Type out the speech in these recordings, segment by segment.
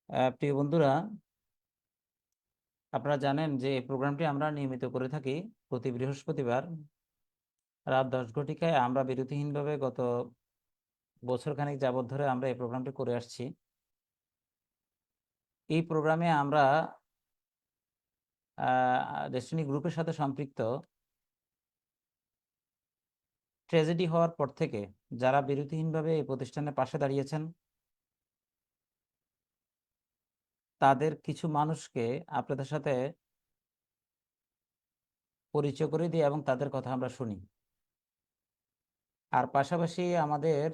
প্রিয় বন্ধুরা, আপনারা জানেন যে এই প্রোগ্রামটি আমরা নিয়মিত করে থাকি প্রতি বৃহস্পতিবার রাত 10 ঘটিকায়। আমরা বিরতিহীনভাবে গত বছরখানেক যাবৎ ধরে আমরা এই প্রোগ্রামটি করে আসছি। এই প্রোগ্রামে আমরা ডেস্টিনি গ্রুপের সাথে সম্পৃক্ত ট্র্যাজেডি হওয়ার পর থেকে যারা বিরতিহীনভাবে এই প্রতিষ্ঠানের পাশে দাঁড়িয়েছেন তাদের কিছু মানুষকে আপনাদের সাথে পরিচয় করে দিই এবং তাদের কথা আমরা শুনি। আর পাশাপাশি আমাদের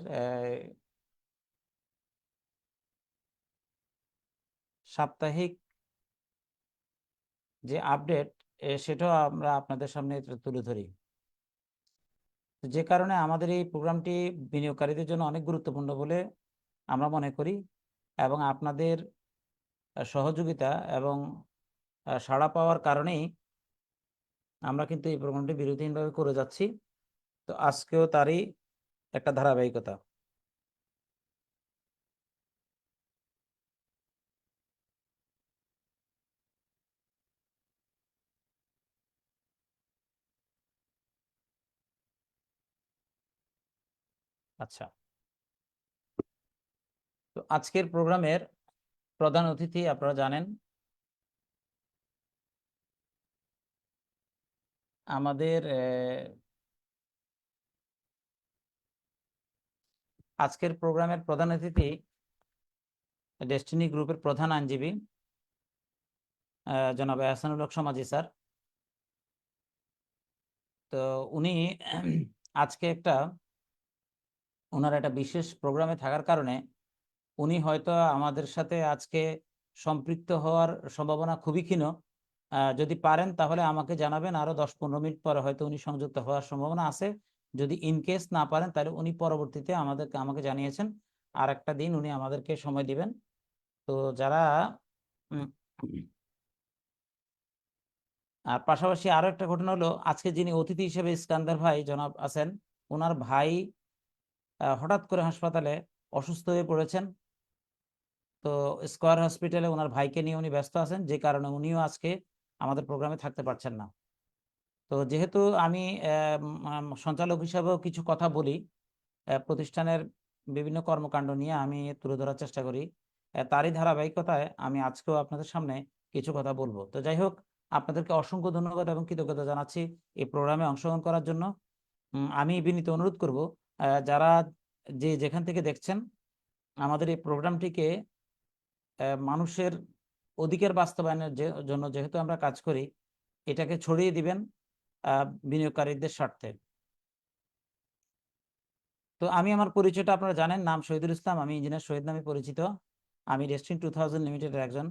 সাপ্তাহিক যে আপডেট সেটাও আমরা আপনাদের সামনে তুলে ধরি। যে কারণে আমাদের এই প্রোগ্রামটি বিনিয়োগকারীদের জন্য অনেক গুরুত্বপূর্ণ বলে আমরা মনে করি এবং আপনাদের সহযোগিতা এবং সাড়া পাওয়ার কারণেই আমরা কিন্তু এই প্রোগ্রামটি বিরতিহীনভাবে করে যাচ্ছি। তো আজকেও তারই একটা ধারাবাহিকতা। আচ্ছা, তো আজকের প্রোগ্রামের প্রধান অতিথি আপনারা জানেন আমাদের আজকের প্রোগ্রামের প্রধান অতিথি ডেস্টিনি গ্রুপের প্রধান আইনজীবী জনাব এহসানুল হক সমাজি স্যার। তো উনি আজকে ওনার একটা বিশেষ প্রোগ্রামে থাকার কারণে উনি হয়তো আমাদের সাথে আজকে সম্পৃক্ত হওয়ার সম্ভাবনা খুবই ক্ষীণ। যদি পারেন তাহলে আমাকে জানাবেন, আরো 10-15 মিনিট পরে হয়তো উনি সংযুক্ত হওয়ার সম্ভাবনা আছে। যদি ইনকেস না পারেন তাহলে উনি পরবর্তীতে আমাকে জানিয়েছেন আর একটা দিন উনি আমাদেরকে সময় দিবেন। তো যারা উম, আর পাশাপাশি আরো একটা ঘটনা হলো, আজকে যিনি অতিথি হিসেবে ইস্কান্দার ভাই জনাব আছেন, ওনার ভাই হঠাৎ করে হাসপাতালে অসুস্থ হয়ে পড়েছেন। তো স্কয়ার হসপিটালে ওনার ভাইকে নিয়ে উনি ব্যস্ত আছেন, যে কারণে উনিও আজকে আমাদের প্রোগ্রামে থাকতে পারছেন না। তো যেহেতু আমি সঞ্চালক হিসাবেও কিছু কথা বলি, প্রতিষ্ঠানের বিভিন্ন কর্মকাণ্ড নিয়ে আমি তুলে ধরার চেষ্টা করি, তারই ধারাবাহিকতায় আমি আজকেও আপনাদের সামনে কিছু কথা বলবো। তো যাই হোক, আপনাদেরকে অসংখ্য ধন্যবাদ এবং কৃতজ্ঞতা জানাচ্ছি এই প্রোগ্রামে অংশগ্রহণ করার জন্য। আমি বিনীত অনুরোধ করব, যারা যেখান থেকে দেখছেন আমাদের এই প্রোগ্রামটিকে মানুষের অধিকার বাস্তবায়নের জন্য যেহেতু আমরা কাজ করি, এটাকে ছড়িয়ে দিবেন বিনিয়োগকারীদের স্বার্থে। তো আমি আমার পরিচয়টা আপনারা জানেন, নাম শহীদুল ইসলাম, আমি ইঞ্জিনিয়ার শহীদ নামে পরিচিত। আমি ডেস্টিনি 2000 লিমিটেডের একজন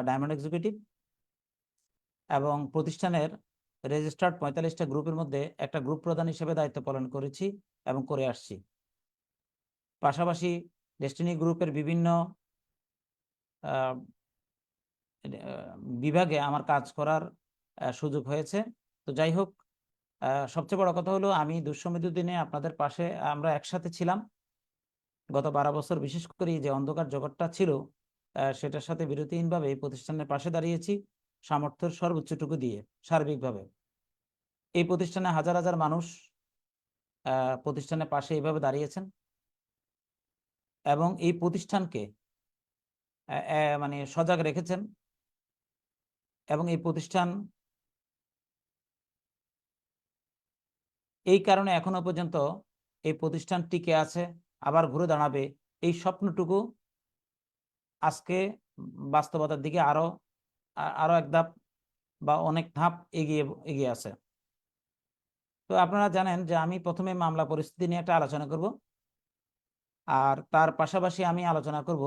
ডায়মন্ড এক্সিকিউটিভ এবং প্রতিষ্ঠানের রেজিস্টার্ড 45টা গ্রুপের মধ্যে একটা গ্রুপ প্রধান হিসেবে দায়িত্ব পালন করেছি এবং করে আসছি। পাশাপাশি ডেস্টিনি গ্রুপের বিভিন্ন বিভাগে আমার কাজ করার সুযোগ হয়েছে। তো যাই হোক, সবচেয়ে বড় কথা হলো আমি দুঃসমৃদ্ধ দিনে আপনাদের পাশে আমরা একসাথে ছিলাম গত 12 বছর। বিশেষ করে যে অন্ধকার জগৎটা ছিল সেটার সাথে বিরতিহীনভাবে এই প্রতিষ্ঠানের পাশে দাঁড়িয়েছি, সামর্থ্যের সর্বোচ্চটুকু দিয়ে সার্বিকভাবে। এই প্রতিষ্ঠানে হাজার হাজার মানুষ প্রতিষ্ঠানের পাশে এইভাবে দাঁড়িয়েছেন এবং এই প্রতিষ্ঠানকে মানে সজাগ রেখেছেন এবং এই প্রতিষ্ঠান এই কারণে এখনো পর্যন্ত এই প্রতিষ্ঠান টিকে আছে, আবার ঘুরে দাঁড়াবে। এই স্বপ্নটুকু আজকে বাস্তবতার দিকে আরো আরো এক ধাপ বা অনেক ধাপ এগিয়ে এগিয়ে আছে। তো আপনারা জানেন যে আমি প্রথমে মামলা পরিস্থিতি নিয়ে একটা আলোচনা করব, আর তার পাশাপাশি আমি আলোচনা করব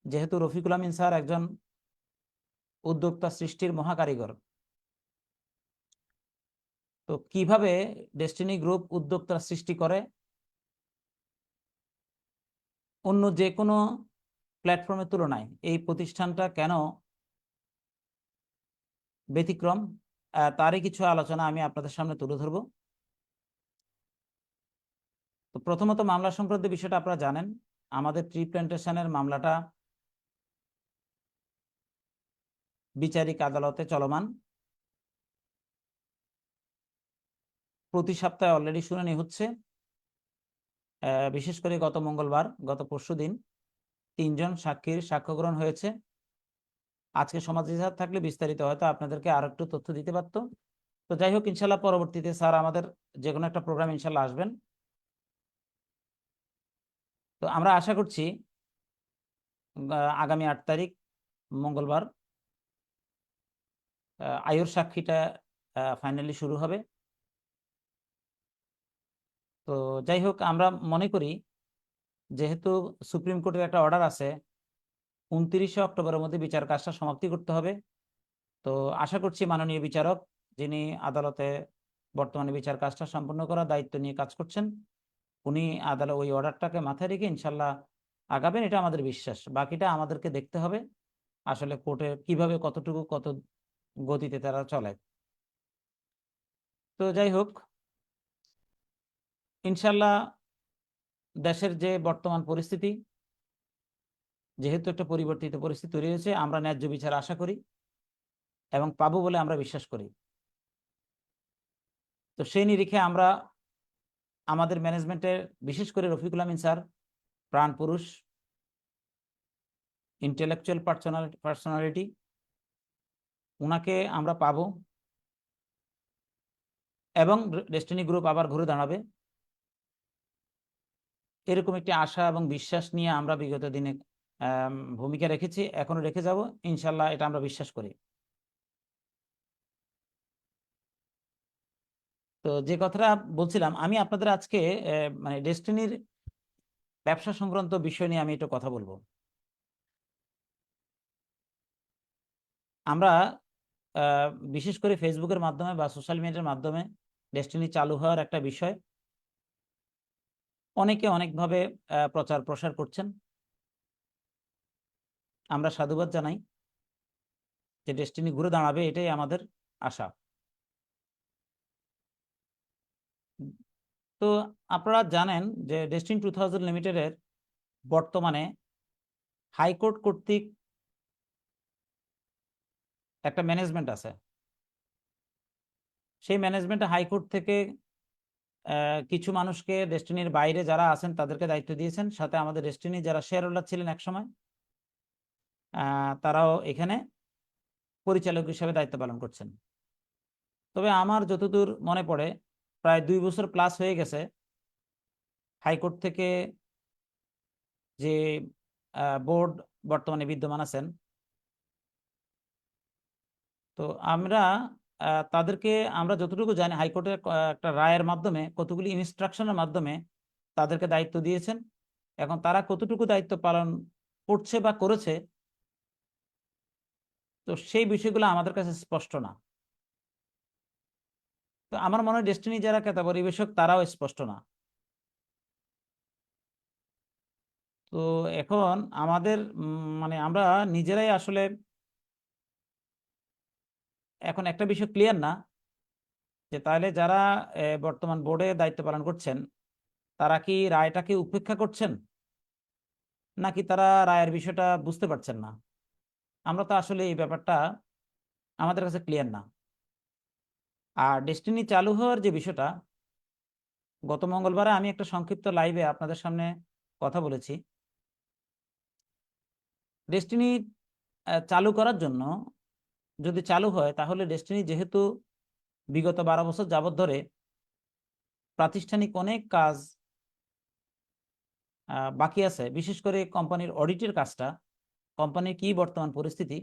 যেহেতু রফিকুল আমিন স্যার একজন উদ্যোক্তা সৃষ্টির মহাকারিগর, তো কিভাবে ডেস্টিনি গ্রুপ উদ্যোক্তা সৃষ্টি করে অন্য যে কোনো প্ল্যাটফর্মের তুলনায় এই প্রতিষ্ঠানটা কেন ব্যতিক্রম, তারই কিছু আলোচনা আমি আপনাদের সামনে তুলে ধরব। তো প্রথমত মামলা সংক্রান্ত বিষয়টা আপনারা জানেন, আমাদের ট্রি প্ল্যান্টেশনের মামলাটা বিচারিক আদালতে চলমান। প্রতি সপ্তাহে অলরেডি শুনানি হচ্ছে। বিশেষ করে গত মঙ্গলবার, গত পরশুদিন 3 জন সাক্ষীর সাক্ষ্য গ্রহণ হয়েছে। আজকে সমাজ ইজহার থাকলে বিস্তারিত হয়তো আপনাদেরকে আরো একটু তথ্য দিতে পারতো। তো যাই হোক, ইনশাল্লাহ পরবর্তীতে স্যার আমাদের যে কোনো একটা প্রোগ্রাম ইনশাল্লাহ আসবেন। তো আমরা আশা করছি আগামী 8 তারিখ মঙ্গলবার আয়ুর সাক্ষীটা ফাইনালি শুরু হবে। তো যাই হোক, আমরা মনে করি যেহেতু সুপ্রিম কোর্টের একটা অর্ডার আছে 29শে অক্টোবরের মধ্যে বিচার কাজটা সমাপ্তি করতে হবে। তো আশা করছি মাননীয় বিচারক, যিনি আদালতে বর্তমানে বিচার কাজটা সম্পন্ন করার দায়িত্ব নিয়ে কাজ করছেন, উনি আদালত ওই অর্ডারটাকে মাথায় রেখে ইনশাল্লাহ আগাবেন, এটা আমাদের বিশ্বাস। বাকিটা আমাদেরকে দেখতে হবে আসলে কোর্টে কিভাবে কতটুকু কত গতিতে তারা চলে। তো যাই হোক, ইনশাল্লাহ দেশের যে বর্তমান পরিস্থিতি, যেহেতু একটা পরিবর্তিত পরিস্থিতি তৈরি হয়েছে, আমরা ন্যায্য বিচার আশা করি এবং পাবো বলে আমরা বিশ্বাস করি। তো সেই নিরিখে আমরা আমাদের ম্যানেজমেন্টের, বিশেষ করে রফিকুল আমিন স্যার, প্রাণ পুরুষ, ইন্টেলেকচুয়াল পার্সোনালিটি, ওনাকে আমরা পাবো এবং ডেস্টিনি গ্রুপ আবার ঘুরে দাঁড়াবে, এরকম একটি আশা এবং বিশ্বাস নিয়ে আমরা বিগত দিনে ভূমিকা রেখেছি, এখনো রেখে যাব ইনশাল্লাহ, এটা আমরা বিশ্বাস করি। তো যে কথাটা বলছিলাম, আমি আপনাদের আজকে মানে ডেস্টিনির ব্যবসা সংক্রান্ত বিষয় নিয়ে আমি একটু কথা বলবো। আমরা বিশেষ করে ফেসবুকের মাধ্যমে বা সোশ্যাল মিডিয়ার মাধ্যমে ডেস্টিনি চালু হওয়ার একটা বিষয় অনেকে অনেকভাবে প্রচার প্রসার করছেন। আমরা সাধুবাদ জানাই যে ডেস্টিনি ঘুরে দাঁড়াবে, এটাই আমাদের আশা। তো আপনারা জানেন যে ডেস্টিনি 2000 লিমিটেডের বর্তমানে হাইকোর্ট কর্তৃক একটা ম্যানেজমেন্ট আছে। সেই ম্যানেজমেন্টে হাইকোর্ট থেকে কিছু মানুষকে ডেস্টিনির বাইরে যারা আছেন তাদেরকে দায়িত্ব দিয়েছেন, সাথে আমাদের ডেস্টিনি যারা শেয়ার হোল্ডার ছিলেন একসময় তারাও এখানে পরিচালক হিসেবে দায়িত্ব পালন করছেন। তবে আমার যতদূর মনে পড়ে, প্রায় 2 বছর প্লাস হয়ে গেছে হাইকোর্ট থেকে যে বোর্ড বর্তমানে বিদ্যমান আছেন, তো আমরা তাদেরকে, আমরা যতটুকু জানি হাইকোর্টের একটা রায়ের মাধ্যমে, কতগুলি ইনস্ট্রাকশনের মাধ্যমে তাদেরকে দায়িত্ব দিয়েছেন। এখন তারা কতটুকু দায়িত্ব পালন করছে বা করেছে, তো সেই বিষয়গুলো আমাদের কাছে স্পষ্ট না। তো আমার মনে হয় ডেস্টিনি যারা ক্রেতা পরিবেশক তারাও স্পষ্ট না। তো এখন আমাদের মানে আমরা নিজেরাই আসলে এখন একটা বিষয় ক্লিয়ার না যে তাহলে যারা বর্তমান বোর্ডে দায়িত্ব পালন করছেন তারা কি রায়টাকে উপেক্ষা করছেন, নাকি তারা রায়ের বিষয়টা বুঝতে পারছেন না। আমরা তো আসলে এই ব্যাপারটা আমাদের কাছে ক্লিয়ার না। আর ডেস্টিনি চালু হওয়ার যে বিষয়টা, গত মঙ্গলবারে আমি একটা সংক্ষিপ্ত লাইভে আপনাদের সামনে কথা বলেছি। ডেস্টিনি চালু করার জন্য, যদি চালু হয়, তাহলে ডেস্টিনি যেহেতু বিগত 12 বছর যাবৎ ধরে প্রাতিষ্ঠানিক অনেক কাজ বাকি আছে, বিশেষ করে কোম্পানির অডিটের কাজটা, কোম্পানির কি বর্তমান পরিস্থিতি,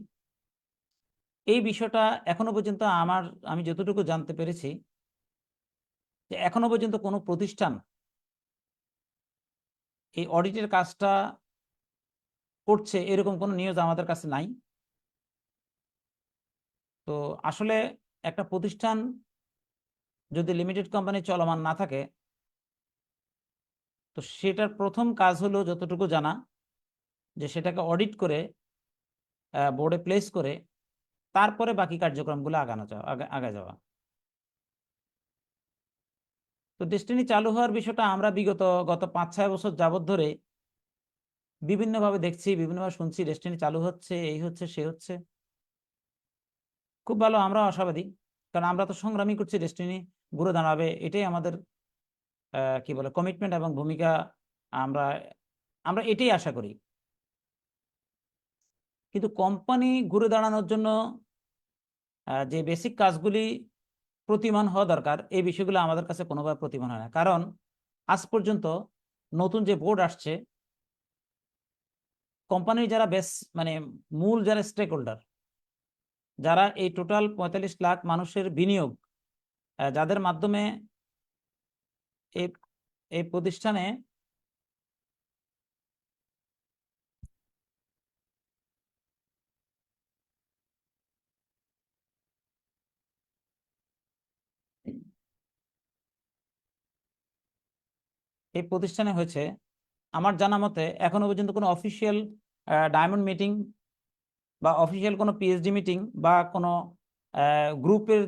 এই বিষয়টা এখনো পর্যন্ত আমি যতটুকু জানতে পেরেছি যে এখনো পর্যন্ত কোনো প্রতিষ্ঠান এই অডিটের কাজটা করছে এরকম কোনো নিউজ আমাদের কাছে নাই। তো আসলে একটা প্রতিষ্ঠান যদি লিমিটেড কোম্পানি চলমান না থাকে, তো সেটার প্রথম কাজ হলো যতটুকু জানা যে সেটাকে অডিট করে বোর্ডে প্লেস করে তারপরে বাকি কার্যক্রমগুলো আগে যাওয়া। তো ডেস্টিনি চালু হওয়ার বিষয়টা আমরা গত 5-6 বছর যাবৎ ধরে বিভিন্নভাবে দেখছি, বিভিন্নভাবে শুনছি, ডেস্টিনি চালু হচ্ছে, এই হচ্ছে, সে হচ্ছে। খুব ভালো, আমরা আশাবাদী, কারণ আমরা তো সংগ্রামী করছি ডেস্টিনি ঘুরে দাঁড়াবে, এটাই আমাদের কি বলে কমিটমেন্ট এবং ভূমিকা। আমরা আমরা এটাই আশা করি। কিন্তু কোম্পানি ঘুরে দাঁড়ানোর জন্য যে বেসিক কাজগুলি প্রতিমান হওয়া দরকার, এই বিষয়গুলো আমাদের কাছে কোনোভাবে প্রতিমান হয় না। কারণ আজ পর্যন্ত নতুন যে বোর্ড আসছে, কোম্পানির যারা মানে মূল যারা স্টেক হোল্ডার, যারা এই টোটাল ৪৫ লাখ মানুষের বিনিয়োগ, যাদের মাধ্যমে এই এই প্রতিষ্ঠানে হয়েছে, আমার জানা মতে এখনো পর্যন্ত কোনো অফিসিয়াল ডায়মন্ড মিটিং বা অফিসিয়াল কোনো পিএইচডি মিটিং বা কোনো গ্রুপের,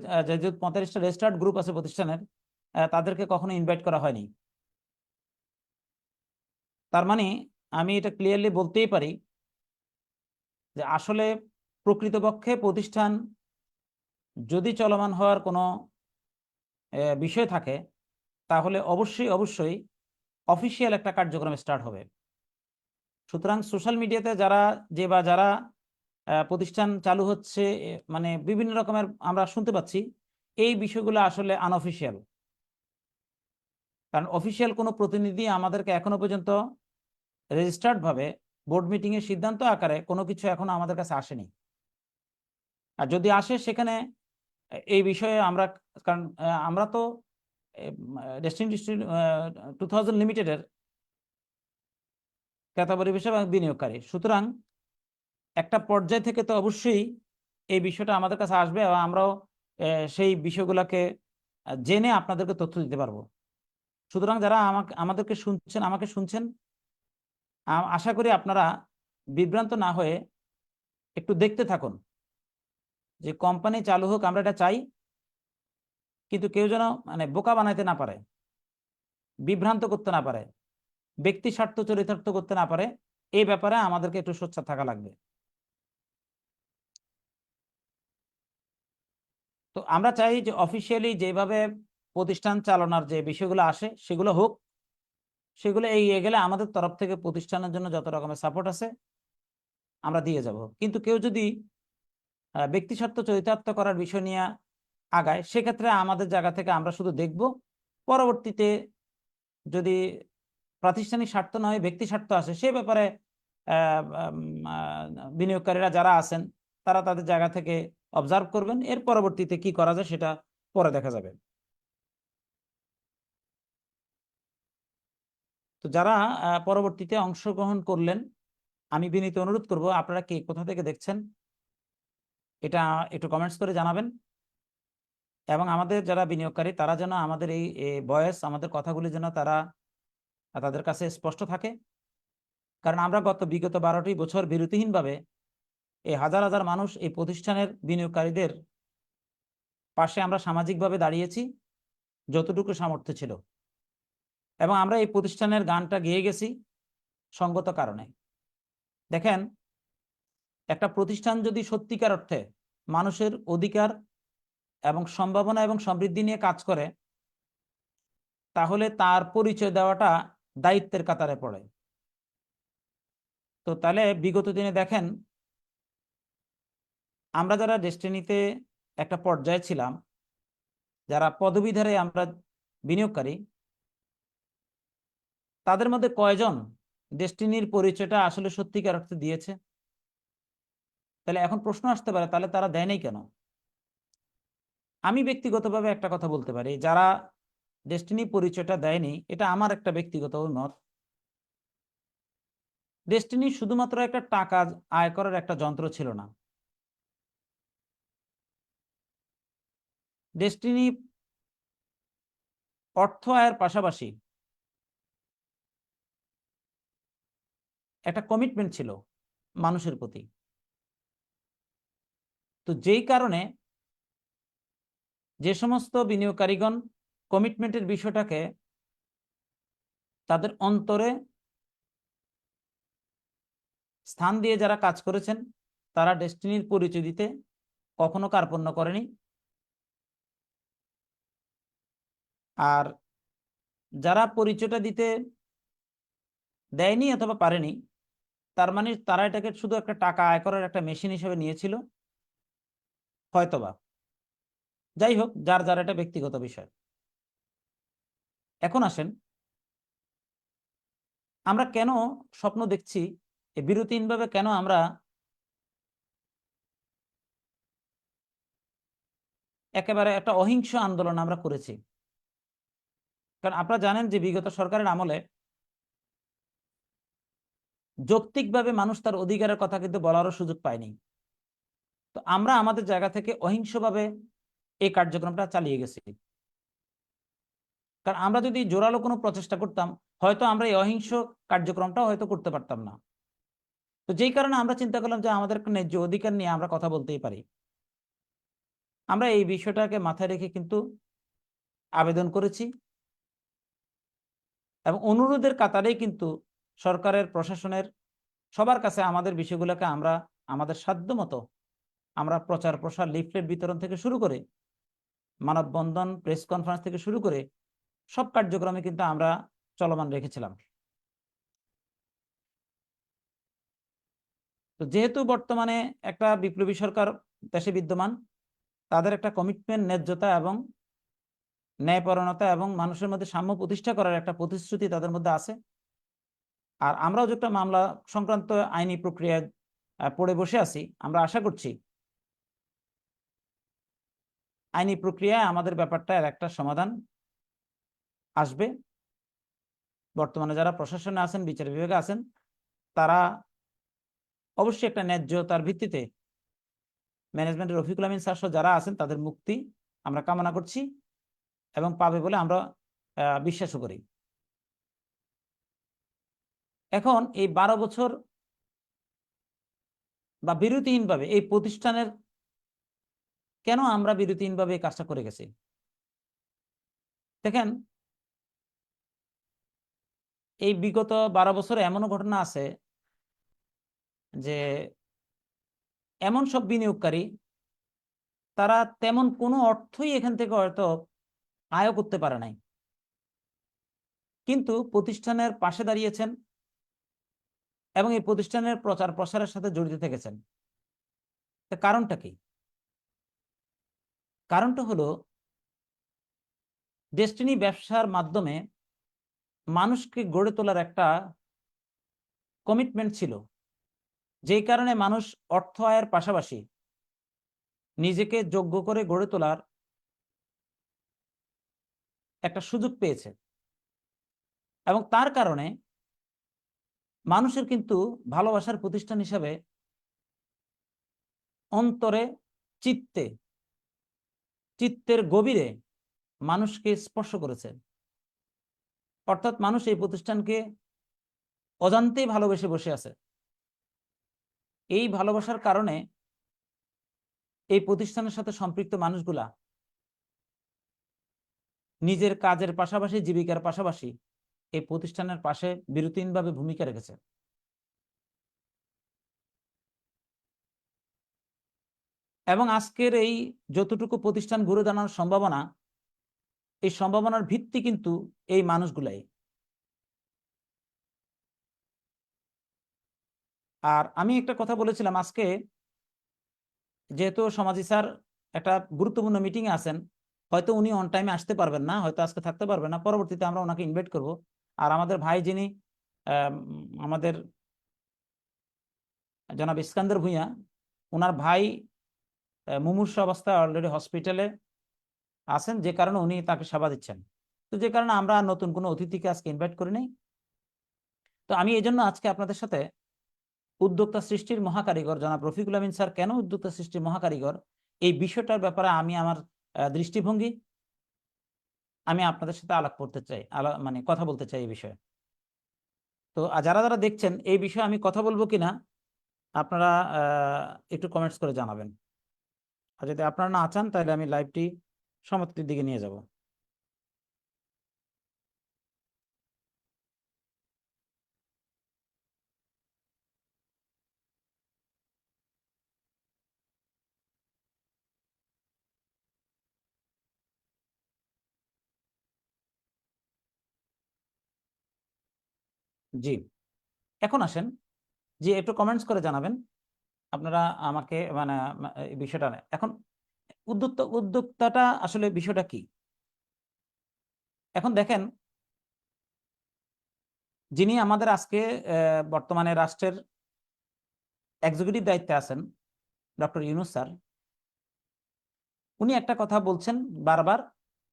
যে ৪৫টা রেজিস্টার্ড গ্রুপ আছে প্রতিষ্ঠানের, তাদেরকে কখনো ইনভাইট করা হয়নি। তার মানে আমি এটা ক্লিয়ারলি বলতেই পারি যে আসলে প্রকৃতপক্ষে প্রতিষ্ঠান যদি চলমান হওয়ার কোনো বিষয় থাকে, তাহলে অবশ্যই অবশ্যই অফিসিয়াল একটা কার্যক্রম স্টার্ট হবে। সুতরাং সোশ্যাল মিডিয়াতে যারা প্রতিষ্ঠান চালু হচ্ছে, মানে বিভিন্ন রকমের আমরা শুনতে পাচ্ছি, এই বিষয়গুলো আসলে আনঅফিসিয়াল। কারণ অফিসিয়াল কোনো প্রতিনিধি আমাদেরকে এখনো পর্যন্ত রেজিস্টার্ড ভাবে বোর্ড মিটিং এর সিদ্ধান্ত আকারে কোনো কিছু এখনো আমাদের কাছে আসেনি। আর যদি আসে সেখানে এই বিষয়ে আমরা, কারণ আমরা তো ডেস্টিনি 2000 লিমিটেডের ক্রেতা পরিবেশক এবং বিনিয়োগকারী, সুতরাং একটা পর্যায় থেকে তো অবশ্যই এই বিষয়টা আমাদের কাছে আসবে এবং আমরাও সেই বিষয়গুলোকে জেনে আপনাদেরকে তথ্য দিতে পারবো। সুতরাং যারা আমাকে শুনছেন, আশা করি আপনারা বিভ্রান্ত না হয়ে একটু দেখতে থাকুন যে কোম্পানি চালু হোক, আমরা এটা চাই, কিন্তু কেউ যেন মানে বোকা বানাইতে না পারে, বিভ্রান্ত করতে না পারে, ব্যক্তি স্বার্থ চরিতার্থ করতে না পারে, এই ব্যাপারে আমাদেরকে একটু সোচ্চার থাকা লাগবে। তো আমরা চাই যে অফিসিয়ালি যেভাবে প্রতিষ্ঠান চালানোর যে বিষয়গুলো আসে সেগুলো হোক, সেগুলো এগিয়ে গেলে আমাদের তরফ থেকে প্রতিষ্ঠানের জন্য যত রকমের সাপোর্ট আছে আমরা দিয়ে যাব। কিন্তু কেউ যদি ব্যক্তি স্বার্থ চরিতার্থ করার বিষয় নিয়ে আগায়, সেক্ষেত্রে আমাদের জায়গা থেকে আমরা শুধু দেখব, পরবর্তীতে যদি প্রাতিষ্ঠানিক স্বার্থ নয় ব্যক্তি স্বার্থ আসে সে ব্যাপারে বিনিয়োগকারীরা যারা আছেন তারা তাদের জায়গা থেকে অবজার্ভ করবেন, এর পরবর্তীতে কি করা যায় সেটা পরে দেখা যাবে। তো যারা পরবর্তীতে অংশগ্রহণ করলেন, আমি বিনীত অনুরোধ করব আপনারা কে কোথা থেকে দেখছেন এটা একটু কমেন্টস করে জানাবেন, এবং আমাদের যারা বিনিয়োগকারী তারা যেন আমাদের এই ভয়েস, আমাদের কথাগুলি যেন তাদের কাছে স্পষ্ট থাকে। কারণ আমরা বিগত 12টি বছর বিরতিহীনভাবে এই হাজার হাজার মানুষ, এই প্রতিষ্ঠানের বিনিয়োগকারীদের পাশে আমরা সামাজিকভাবে দাঁড়িয়েছি যতটুকু সামর্থ্য ছিল, এবং আমরা এই প্রতিষ্ঠানের গানটা গেয়ে গেছি সঙ্গত কারণে। দেখেন, একটা প্রতিষ্ঠান যদি সত্যিকার অর্থে মানুষের অধিকার এবং সম্ভাবনা এবং সমৃদ্ধি নিয়ে কাজ করে, তাহলে তার পরিচয় দেওয়াটা দায়িত্বের কাতারে পড়ে। তো তাহলে বিগত দিনে দেখেন, আমরা যারা ডেস্টিনিতে একটা পর্যায়ে ছিলাম, যারা পদবীধারে আমরা বিনিয়োগকারী, তাদের মধ্যে কয়জন ডেস্টিনির পরিচয়টা আসলে সত্যিকার অর্থে দিয়েছে? তাহলে এখন প্রশ্ন আসতে পারে, তাহলে তারা দেয় নাই কেন? আমি ব্যক্তিগতভাবে একটা কথা বলতে পারি, যারা ডেস্টিনি পরিচয়টা দেয়নি, এটা আমার একটা ব্যক্তিগত মত, ডেস্টিনি শুধুমাত্র একটা টাকা আয় করার একটা যন্ত্র ছিল না। ডেস্টিনি অর্থ আয়ের পাশাপাশি একটা কমিটমেন্ট ছিল মানুষের প্রতি। তো যেই কারণে যে সমস্ত বিনিয়োগকারীগণ কমিটমেন্টের বিষয়টাকে তাদের অন্তরে স্থান দিয়ে যারা কাজ করেছেন, তারা ডেস্টিনির পরিচয় দিতে কখনো কার্পণ্য করেনি। আর যারা পরিচয়টা দিতে দেয়নি অথবা পারেনি, তার মানে তারা এটাকে শুধু একটা টাকা আয় করার একটা মেশিন হিসেবে নিয়েছিল হয়তোবা। যাই হোক, যার যার এটা ব্যক্তিগত বিষয়। এখন আসেন, আমরা কেন স্বপ্ন দেখছি, এই বিরতিহীনভাবে কেন আমরা একেবারে একটা অহিংস আন্দোলন আমরা করেছি। কারণ আপনারা জানেন যে বিগত সরকারের আমলে যৌক্তিকভাবে মানুষ তার অধিকারের কথা কিন্তু বলারও সুযোগ পায়নি। তো আমরা আমাদের জায়গা থেকে অহিংসভাবে এই কার্যক্রমটা চালিয়ে গেছি। কারণ আমরা যদি জোরালো কোনো প্রচেষ্টা করতাম, হয়তো আমরা এই অহিংস কার্যক্রমটাও হয়তো করতে পারতাম না। তো যেই কারণে আমরা চিন্তা করলাম যে আমাদের ন্যায্য অধিকার নিয়ে আমরা কথা বলতেই পারি। আমরা এই বিষয়টাকে মাথায় রেখে কিন্তু আবেদন করেছি এবং অনুরোধের কাতারেই কিন্তু সরকারের, প্রশাসনের সবার কাছে আমাদের বিষয়গুলোকে আমরা আমাদের সাধ্যমতো আমরা প্রচার প্রসার, লিফলেট বিতরণ থেকে শুরু করে মানববন্ধন, প্রেস কনফারেন্স থেকে শুরু করে সব কার্যক্রমে কিন্তু আমরা চলমান রেখেছিলাম। তো যেহেতু বর্তমানে একটা বিপ্লবী সরকার দেশে বিদ্যমান, তাদের একটা কমিটমেন্ট, ন্যায্যতা এবং ন্যায়পরায়ণতা এবং মানুষের মধ্যে সাম্য প্রতিষ্ঠা করার একটা প্রতিশ্রুতি তাদের মধ্যে আছে। আর আমরাও যে একটা মামলা সংক্রান্ত আইনি প্রক্রিয়ায় পড়ে বসে আছি, আমরা আশা করছি আইনি প্রক্রিয়ায় আমাদের ব্যাপারটার একটা সমাধান আসবে। বর্তমানে যারা প্রশাসনে আছেন, বিচার বিভাগে আছেন, তারা অবশ্যই একটা ন্যায্যতার ভিত্তিতে ম্যানেজমেন্টের রফিকুল আমিন স্যার সহ যারা আছেন তাদের মুক্তি আমরা কামনা করছি এবং পাবে বলে আমরা বিশ্বাসও করি। এখন এই 12 বছর বা বিরতিহীনভাবে এই প্রতিষ্ঠানের কেন আমরা বিরতিহীনভাবে এই কাজটা করে গেছি? দেখেন, এই বিগত 12 বছরে এমনও ঘটনা আছে যে এমন সব বিনিয়োগকারী, তারা তেমন কোনো অর্থই এখান থেকে হয়তো আয়ও করতে পারে নাই, কিন্তু প্রতিষ্ঠানের পাশে দাঁড়িয়েছেন এবং এই প্রতিষ্ঠানের প্রচার প্রসারের সাথে জড়িত থেকেছেন। কারণটা কি? কারণটা হলো ডেস্টিনি ব্যবসার মাধ্যমে মানুষকে গড়ে তোলার একটা কমিটমেন্ট ছিল, যেই কারণে মানুষ অর্থ আয়ের পাশাপাশি নিজেকে যোগ্য করে গড়ে তোলার একটা সুযোগ পেয়েছে এবং তার কারণে মানুষের কিন্তু ভালোবাসার প্রতিষ্ঠান হিসাবে অন্তরে, চিত্তে, চিত্তের গভীরে মানুষকে স্পর্শ করেছে। অর্থাৎ মানুষ এই প্রতিষ্ঠানকে অজান্তেই ভালোবেসে বসে আছে। এই ভালোবাসার কারণে এই প্রতিষ্ঠানের সাথে সম্পৃক্ত মানুষগুলা নিজের কাজের পাশাপাশি, জীবিকার পাশাপাশি এই প্রতিষ্ঠানের পাশে বিরতিহীনভাবে ভূমিকা রেখেছে। এবং আজকের এই যতটুকু প্রতিষ্ঠান ঘুরে দাঁড়ানোর সম্ভাবনা, এই সম্ভাবনার ভিত্তি কিন্তু এই মানুষগুলাই। আর আমি একটা কথা বলেছিলাম, আজকে যেহেতু সমাজী স্যার একটা গুরুত্বপূর্ণ মিটিং এ আছেন, হয়তো উনি অন টাইমে আসতে পারবেন না, হয়তো আজকে থাকতে পারবেন না, পরবর্তীতে আমরা ওনাকে ইনভাইট করব। আর আমাদের ভাই যিনি আমাদের জনাব ইস্কান্দার ভূঁইয়া, ওনার ভাই মুমূর্ষ অবস্থায় অলরেডি হসপিটালে আছেন, যে কারণে উনি তাকে সেবা দিচ্ছেন। তো যে কারণে আমরা নতুন কোনো অতিথিকে আজকে ইনভাইট করি নাই। তো আমি এই জন্য আজকে আপনাদের সাথে উদ্যোক্তা সৃষ্টির মহাকারিগর জনাব রফিকুল আমিন স্যার কেন উদ্যোক্তা সৃষ্টির মহাকারিগর, এই বিষয়টার ব্যাপারে আমি আমার দৃষ্টিভঙ্গি আমি আপনাদের সাথে আলাপ করতে চাই, মানে কথা বলতে চাই এই বিষয়ে। তো যারা যারা দেখছেন, এই বিষয়ে আমি কথা বলবো কিনা আপনারা একটু কমেন্টস করে জানাবেন। আর যদি আপনারা না চান তাহলে আমি লাইভটি সমাপ্তির দিকে নিয়ে যাব। জি, এখন আসেন যে একটু কমেন্টস করে জানাবেন আপনারা আমাকে, মানে এই বিষয়টা এখন উদ্যোক্তাটা আসলে বিষয়টা কি। এখন দেখেন, যিনি আমাদের আজকে বর্তমানে রাষ্ট্রের এক্সিকিউটিভ দায়িত্বে আছেন, ডক্টর ইউনূস স্যার, উনি একটা কথা বলছেন বারবার,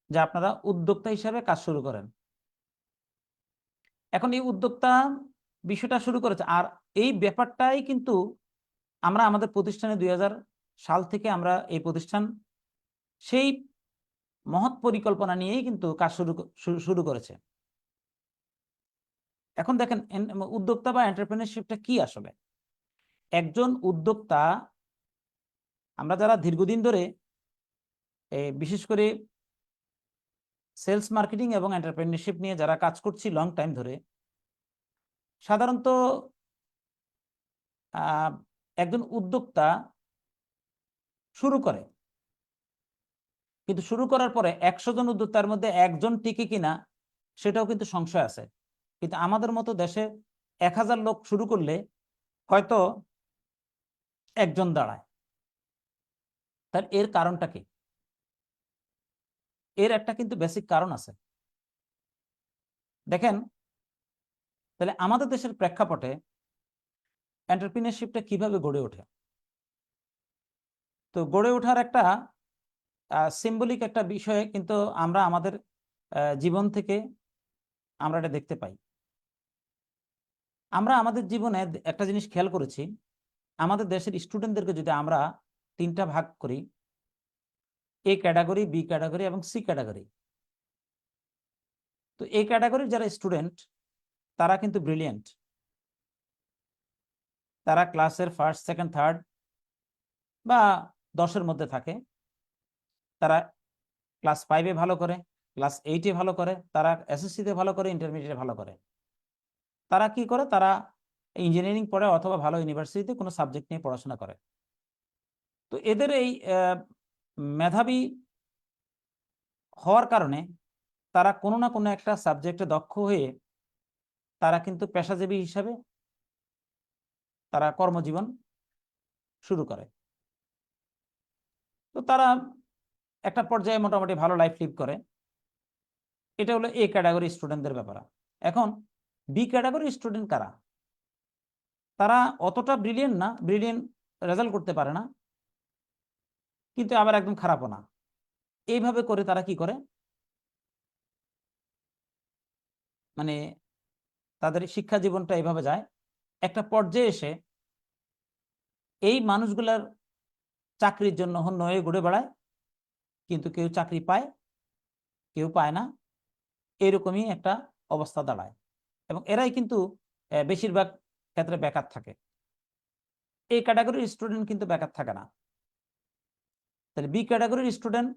যে আপনারা উদ্যোক্তা হিসাবে কাজ শুরু করেন। এখন এই উদ্যোক্তা বিষয়টা শুরু করেছে, আর এই ব্যাপারটাই কিন্তু আমরা আমাদের প্রতিষ্ঠানে 2000 সাল থেকে আমরা এই প্রতিষ্ঠান সেই মহৎ পরিকল্পনা নিয়েই কিন্তু কাজ শুরু করেছে। এখন দেখেন, উদ্যোক্তা বা এন্টারপ্রেনারশিপটা কি আসলে। একজন উদ্যোক্তা, আমরা যারা দীর্ঘদিন ধরে বিশেষ করে সেলস মার্কেটিং এবং এন্টারপ্রেনারশিপ নিয়ে যারা কাজ করছি লং টাইম ধরে, সাধারণত একজন উদ্যোক্তা শুরু করে, কিন্তু শুরু করার পরে 100 জন উদ্যোক্তার মধ্যে একজন টিকে কিনা সেটাও কিন্তু সংশয় আছে। কিন্তু আমাদের মতো দেশে 1000 লোক শুরু করলে হয়তো একজন দাঁড়ায়। তার এর কারণটা কি? এর একটা কিন্তু বেসিক কারণ আছে। দেখেন, তাহলে আমাদের দেশের প্রেক্ষাপটে এন্টারপ্রেনারশিপটা কিভাবে গড়ে ওঠে। তো গড়ে ওঠার একটা সিম্বলিক একটা বিষয় কিন্তু আমরা আমাদের জীবন থেকে আমরা এটা দেখতে পাই। আমরা আমাদের জীবনে একটা জিনিস খেয়াল করেছি, আমাদের দেশের স্টুডেন্টদেরকে যদি আমরা 3টা ভাগ করি, এ ক্যাটাগরি, বি ক্যাটাগরি এবং সি ক্যাটাগরি। তো এ ক্যাটাগরির যারা স্টুডেন্ট তারা কিন্তু ব্রিলিয়েন্ট, তারা ক্লাসের ফার্স্ট, সেকেন্ড, থার্ড বা 10-এর মধ্যে থাকে। তারা ক্লাস 5-এ ভালো করে, ক্লাস 8-এ ভালো করে, তারা এসএসসিতে ভালো করে, ইন্টারমিডিয়েটে ভালো করে। তারা কি করে? তারা ইঞ্জিনিয়ারিং পড়ে অথবা ভালো ইউনিভার্সিটিতে কোনো সাবজেক্ট নিয়ে পড়াশোনা করে। তো এদের এই মেধাবী হওয়ার কারণে তারা কোনো না কোনো একটা সাবজেক্টে দক্ষ হয়ে তারা কিন্তু পেশাজীবী হিসাবে তারা কর্মজীবন শুরু করে। তো তারা একটা পর্যায়ে মোটামুটি ভালো লাইফ লিভ করে। এটা হলো এ ক্যাটাগরি স্টুডেন্টদের ব্যাপার। এখন বি ক্যাটাগরি স্টুডেন্ট কারা? তারা অতটা ব্রিলিয়েন্ট না, ব্রিলিয়েন্ট রেজাল্ট করতে পারে না, কিন্তু আবার একদম খারাপও না। এইভাবে করে তারা কি করে, মানে তাদের শিক্ষা জীবনটা এইভাবে যায়। একটা পর্যায়ে এসে এই মানুষগুলার চাকরির জন্য হয়ে ঘুরে বেড়ায়, কিন্তু কেউ চাকরি পায়, কেউ পায় না, এরকমই একটা অবস্থা দাঁড়ায়। এবং এরাই কিন্তু বেশিরভাগ ক্ষেত্রে বেকার থাকে। এই ক্যাটাগরির স্টুডেন্ট কিন্তু বেকার থাকে না। তাহলে বি ক্যাটাগরির স্টুডেন্ট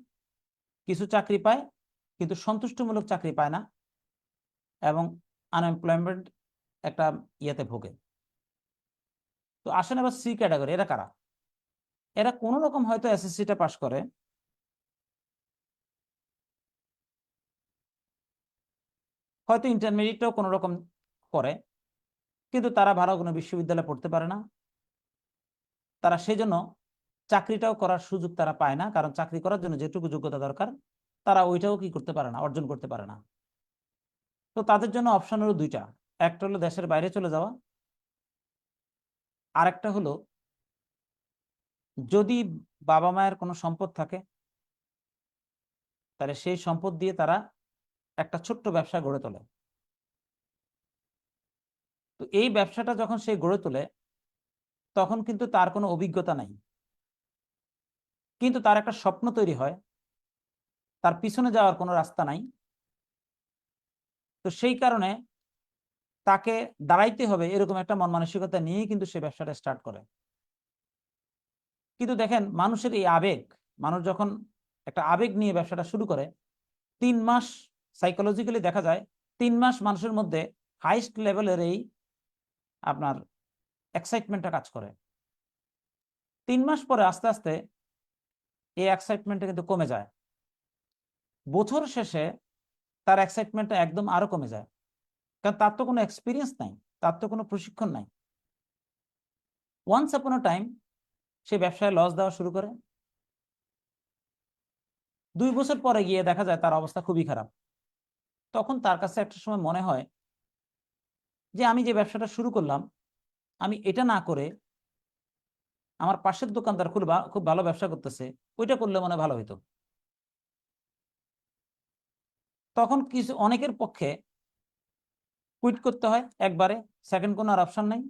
কিছু চাকরি পায়, কিন্তু সন্তুষ্টমূলক চাকরি পায় না এবং আনএমপ্লয়মেন্ট একটা ইয়েতে ভোগে। তো আসেন আবার সি ক্যাটাগরি, এরা কারা? এরা কোনো রকম হয়তো এসএসসিটা পাস করে, হয়তো ইন্টারমিডিয়েটটাও কোনো রকম করে, কিন্তু তারা ভালো কোনো বিশ্ববিদ্যালয়ে পড়তে পারে না। তারা সেই জন্য চাকরিটাও করার সুযোগ তারা পায় না, কারণ চাকরি করার জন্য যেটুকু যোগ্যতা দরকার তারা ওইটাও কি করতে পারে না, অর্জন করতে পারে না। তো তাদের জন্য অপশন হলো 2টা। একটা হলো দেশের বাইরে চলে যাওয়া, আরেকটা হলো যদি বাবা মায়ের কোনো সম্পদ থাকে তাহলে সেই সম্পদ দিয়ে তারা একটা ছোট্ট ব্যবসা গড়ে তোলে। তো এই ব্যবসাটা যখন সে গড়ে তোলে তখন কিন্তু তার কোনো অভিজ্ঞতা নাই, কিন্তু তার একটা স্বপ্ন তৈরি হয়, তার পিছনে যাওয়ার কোনো রাস্তা নাই। তো সেই কারণে তাকে দাঁড়াইতে হবে এরকম একটা মন মানসিকতা নিয়েই কিন্তু সে ব্যবসাটা স্টার্ট করে। কিন্তু দেখেন, মানুষের এই আবেগ, মানুষ যখন একটা আবেগ নিয়ে ব্যবসাটা শুরু করে, 3 মাস সাইকোলজিক্যালি দেখা যায় 3 মাস মানুষের মধ্যে হাইস্ট লেভেলের এই আপনার এক্সাইটমেন্টটা কাজ করে। 3 মাস পরে আস্তে আস্তে এই এক্সাইটমেন্টটা কিন্তু কমে যায়। বছর শেষে তার এক্সাইটমেন্টটা একদম আরো কমে যায়। কারণ তার তো কোনো এক্সপিরিয়েন্স নাই, তার তো কোনো প্রশিক্ষণ নাই। ওয়ান্স আপন আ টাইম সে ব্যবসায় লস দেওয়া শুরু করে। 2 বছর পরে গিয়ে দেখা যায় তার অবস্থা খুবই খারাপ। তখন তার কাছে একটা সময় মনে হয় যে আমি যে ব্যবসাটা শুরু করলাম, আমি এটা না করে আমার পাশের দোকানদার খুব ভালো ব্যবসা করতেছে, ওইটা করলে মনে হয় ভালো হইতো। তখন কিছু অনেকের পক্ষে কুইট করতে হয় একবারে, সেকেন্ড কোনো আর অপশন নাই।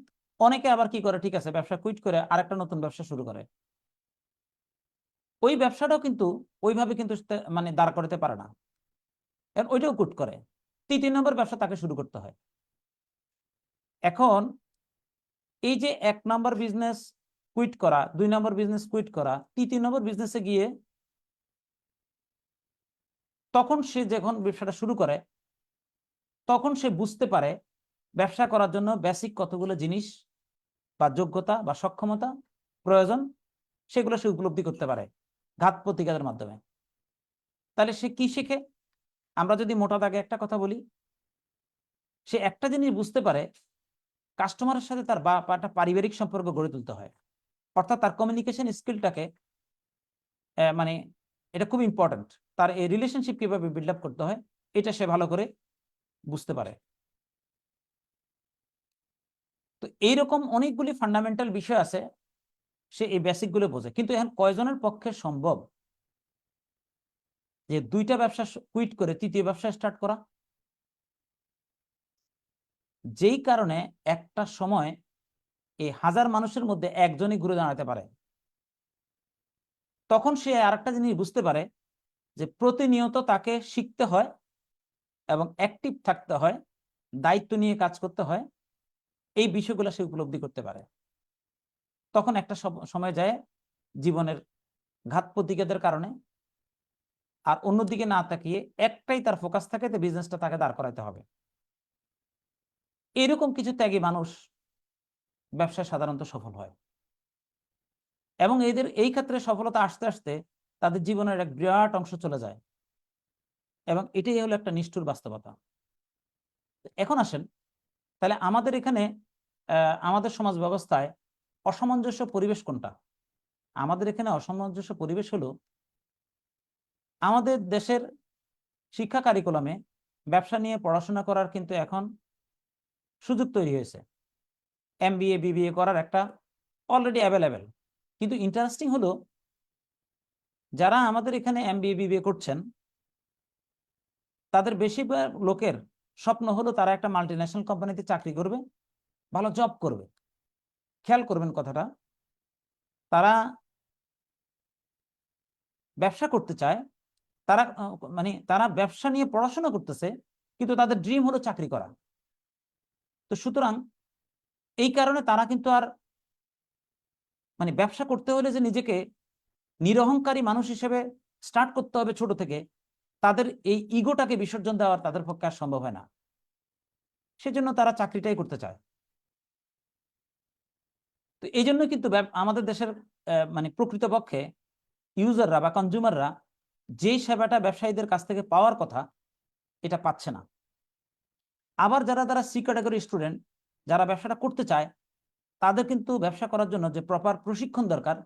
অনেকে আবার কি করে, ঠিক আছে ব্যবসা কুইট করে আরেকটা নতুন ব্যবসা শুরু করে। ওই ব্যবসাটাও কিন্তু ওইভাবে কিন্তু মানে দাঁড় করাতে পারে না, কারণ ওইটাও কুইট করে। 3 নম্বর ব্যবসা তাকে শুরু করতে হয়। এখন এই যে 1 নম্বর বিজনেস কুইট করা, 2 নম্বর বিজনেস কুইট করা, 3 নম্বর বিজনেসে গিয়ে তখন সে যখন ব্যবসাটা শুরু করে তখন সে বুঝতে পারে ব্যবসা করার জন্য বেসিক কতগুলো জিনিস বা যোগ্যতা বা সক্ষমতা প্রয়োজন, সেগুলো সে উপলব্ধি করতে পারে ঘাত প্রতিঘাতের মাধ্যমে। তাহলে সে কি শেখে? আমরা যদি মোটা দাগে একটা কথা বলি, সে একটা জিনিস বুঝতে পারে, কাস্টমারের সাথে তার বা একটা পারিবারিক সম্পর্ক গড়ে তুলতে হয়। অর্থাৎ তার কমিউনিকেশন স্কিলটাকে মানে এটা খুব ইম্পর্টেন্ট। তার এই রিলেশনশিপ কিভাবে বিল্ড আপ করতে হয় এটা সে ভালো করে বুঝতে পারে। তো এইরকম অনেকগুলি ফান্ডামেন্টাল বিষয় আছে, সে এই বেসিক গুলো বোঝে। কিন্তু এখন কয়জনের পক্ষে সম্ভব যে 2টা ব্যবসা কুইট করে 3য় ব্যবসা স্টার্ট করা? যেই কারণে একটা সময় এই 1000 মানুষের মধ্যে একজনই ঘুরে দাঁড়াতে পারে। তখন সে আরেকটা জিনিস বুঝতে পারে যে প্রতিনিয়ত তাকে শিখতে হয় এবং অ্যাক্টিভ থাকতে হয়, দায়িত্ব নিয়ে কাজ করতে হয়। এই বিষয়গুলো সে উপলব্ধি করতে পারে। তখন একটা সময় যায় জীবনের ঘাত প্রতিঘাতের কারণে আর অন্যদিকে না তাকিয়ে একটাই তার ফোকাস থাকে, যে বিজনেসটা তাকে দাঁড় করাতে হবে। এরকম কিছু ত্যাগী মানুষ ব্যবসায় সাধারণত সফল হয় এবং এদের এই ক্ষেত্রে সফলতা আসতে আসতে তাদের জীবনের এক বিরাট অংশ চলে যায় এবং এটাই হলো একটা নিষ্ঠুর বাস্তবতা। এখন আসেন, তাহলে আমাদের এখানে আমাদের সমাজ ব্যবস্থায় অসামঞ্জস্য পরিবেশ কোনটা? আমাদের এখানে অসামঞ্জস্য পরিবেশ হলো আমাদের দেশের শিক্ষা কারিকুলামে ব্যবসা নিয়ে পড়াশোনা করার কিন্তু এখন সুযোগ তৈরি হয়েছে। MBA BBA করার একটা অলরেডি অ্যাভেলেবেল। কিন্তু ইন্টারেস্টিং হলো যারা আমাদের এখানে MBA BBA করছেন তাদের বেশিরভাগ লোকের স্বপ্ন হলো তারা একটা মাল্টিন্যাশনাল কোম্পানিতে চাকরি করবে, ভালো জব করবে। খেয়াল করবেন কথাটা, তারা ব্যবসা করতে চায়, তারা মানে তারা ব্যবসা নিয়ে পড়াশোনা করতেছে, কিন্তু তাদের ড্রিম হলো চাকরি করা। তো সুতরাং এই কারণে তারা কিন্তু আর মানে ব্যবসা করতে হলে যে নিজেকে নিরহংকারী মানুষ হিসেবে স্টার্ট করতে হবে ছোট থেকে, তাদের এই ইগোটাকে বিসর্জন দেওয়া তাদের পক্ষে আর সম্ভব হয় না। সেজন্য তারা চাকরিটাই করতে চায়। তো এই জন্য কিন্তু আমাদের দেশের মানে প্রকৃতপক্ষে ইউজাররা বা কনজিউমাররা যে সেবাটা ব্যবসায়ীদের কাছ থেকে পাওয়ার কথা এটা পাচ্ছে না। আবার যারা সি ক্যাটাগরি স্টুডেন্ট, যারা ব্যবসাটা করতে চায়, তাদের কিন্তু ব্যবসা করার জন্য যে প্রপার প্রশিক্ষণ দরকার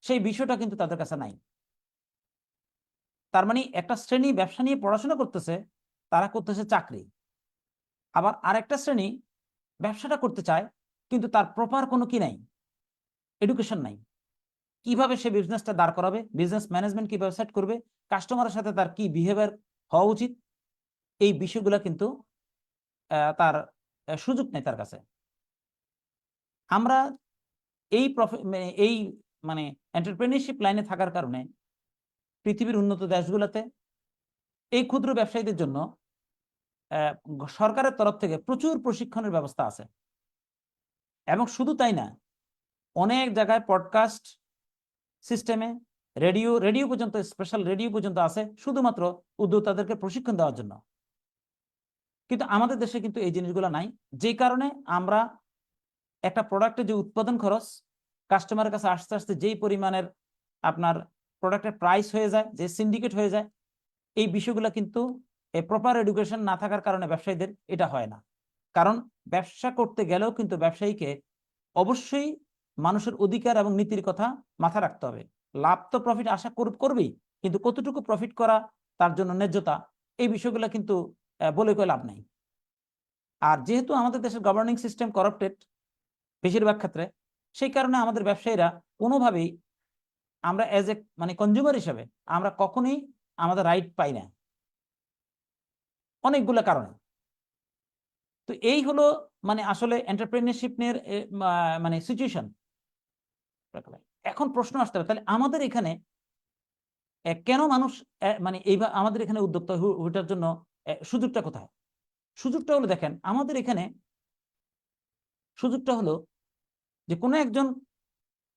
সেই বিষয়টা কিন্তু তাদের কাছে নাই। তার মানে একটা শ্রেণী ব্যবসা নিয়ে পড়াশোনা করতেছে, তারা করতেছে চাকরি। আবার আরেকটা শ্রেণী ব্যবসাটা করতে চায় কিন্তু তার প্রপার কোনো কি নাই, এডুকেশন নাই। কিভাবে সে বিজনেসটা দাঁড় করাবে, বিজনেস ম্যানেজমেন্ট কিভাবে সেট করবে, কাস্টমারের সাথে তার কি বিহেভিয়ার হওয়া উচিত, এই বিষয়গুলো কিন্তু তার সুযোগ নেই তার কাছে। আমরা এই মানে এন্টারপ্রেনিউরশিপ লাইনে থাকার কারণে পৃথিবীর উন্নত দেশগুলোতে এই ক্ষুদ্র ব্যবসায়ীদের জন্য সরকারের তরফ থেকে প্রচুর প্রশিক্ষণের ব্যবস্থা আছে। এবং শুধু তাই না, অনেক জায়গায় পডকাস্ট সিস্টেমে রেডিও পর্যন্ত, স্পেশাল রেডিও পর্যন্ত আছে শুধুমাত্র উদ্যোক্তাদেরকে প্রশিক্ষণ দেওয়ার জন্য। কিন্তু আমাদের দেশে কিন্তু এই জিনিসগুলো নাই, যে কারণে আমরা একটা প্রোডাক্টের যে উৎপাদন খরচ কাস্টমারের কাছে আস্তে আস্তে যেই পরিমাণের আপনার প্রোডাক্টের প্রাইস হয়ে যায়, যে সিন্ডিকেট হয়ে যায়, এই বিষয়গুলো কিন্তু প্রপার এডুকেশন না থাকার কারণে ব্যবসায়ীদের এটা হয় না। কারণ ব্যবসা করতে গেলেও কিন্তু ব্যবসায়ীকে অবশ্যই মানুষের অধিকার এবং নীতির কথা মাথায় রাখতে হবে। লাভ তো প্রফিট আশা করবেই, কিন্তু কতটুকু প্রফিট করা, তার জন্য ন্যায্যতা, এই বিষয়গুলো কিন্তু বলে কয়ে লাভ নাই। আর যেহেতু আমাদের দেশের গভর্নিং সিস্টেম করাপ্টেড বেশিরভাগ ক্ষেত্রে, সেই কারণে আমাদের ব্যবসায়ীরা কোনোভাবেই, আমরা এজ এ মানে কনজিউমার হিসেবে আমরা কখনোই আমাদের রাইট পাই না, অনেকগুলো কারণে। তো এই হলো মানে আসলে এন্টারপ্রেনিয়রশিপ নিয়ে মানে সিচুয়েশন। এখন প্রশ্ন আসতে হবে, তাহলে আমাদের এখানে কেন মানুষ মানে এইভাবে আমাদের এখানে উদ্যোক্তা ওইটার জন্য সুযোগটা কোথায়? সুযোগটা হলো, দেখেন আমাদের এখানে সুযোগটা হলো যে কোনো একজন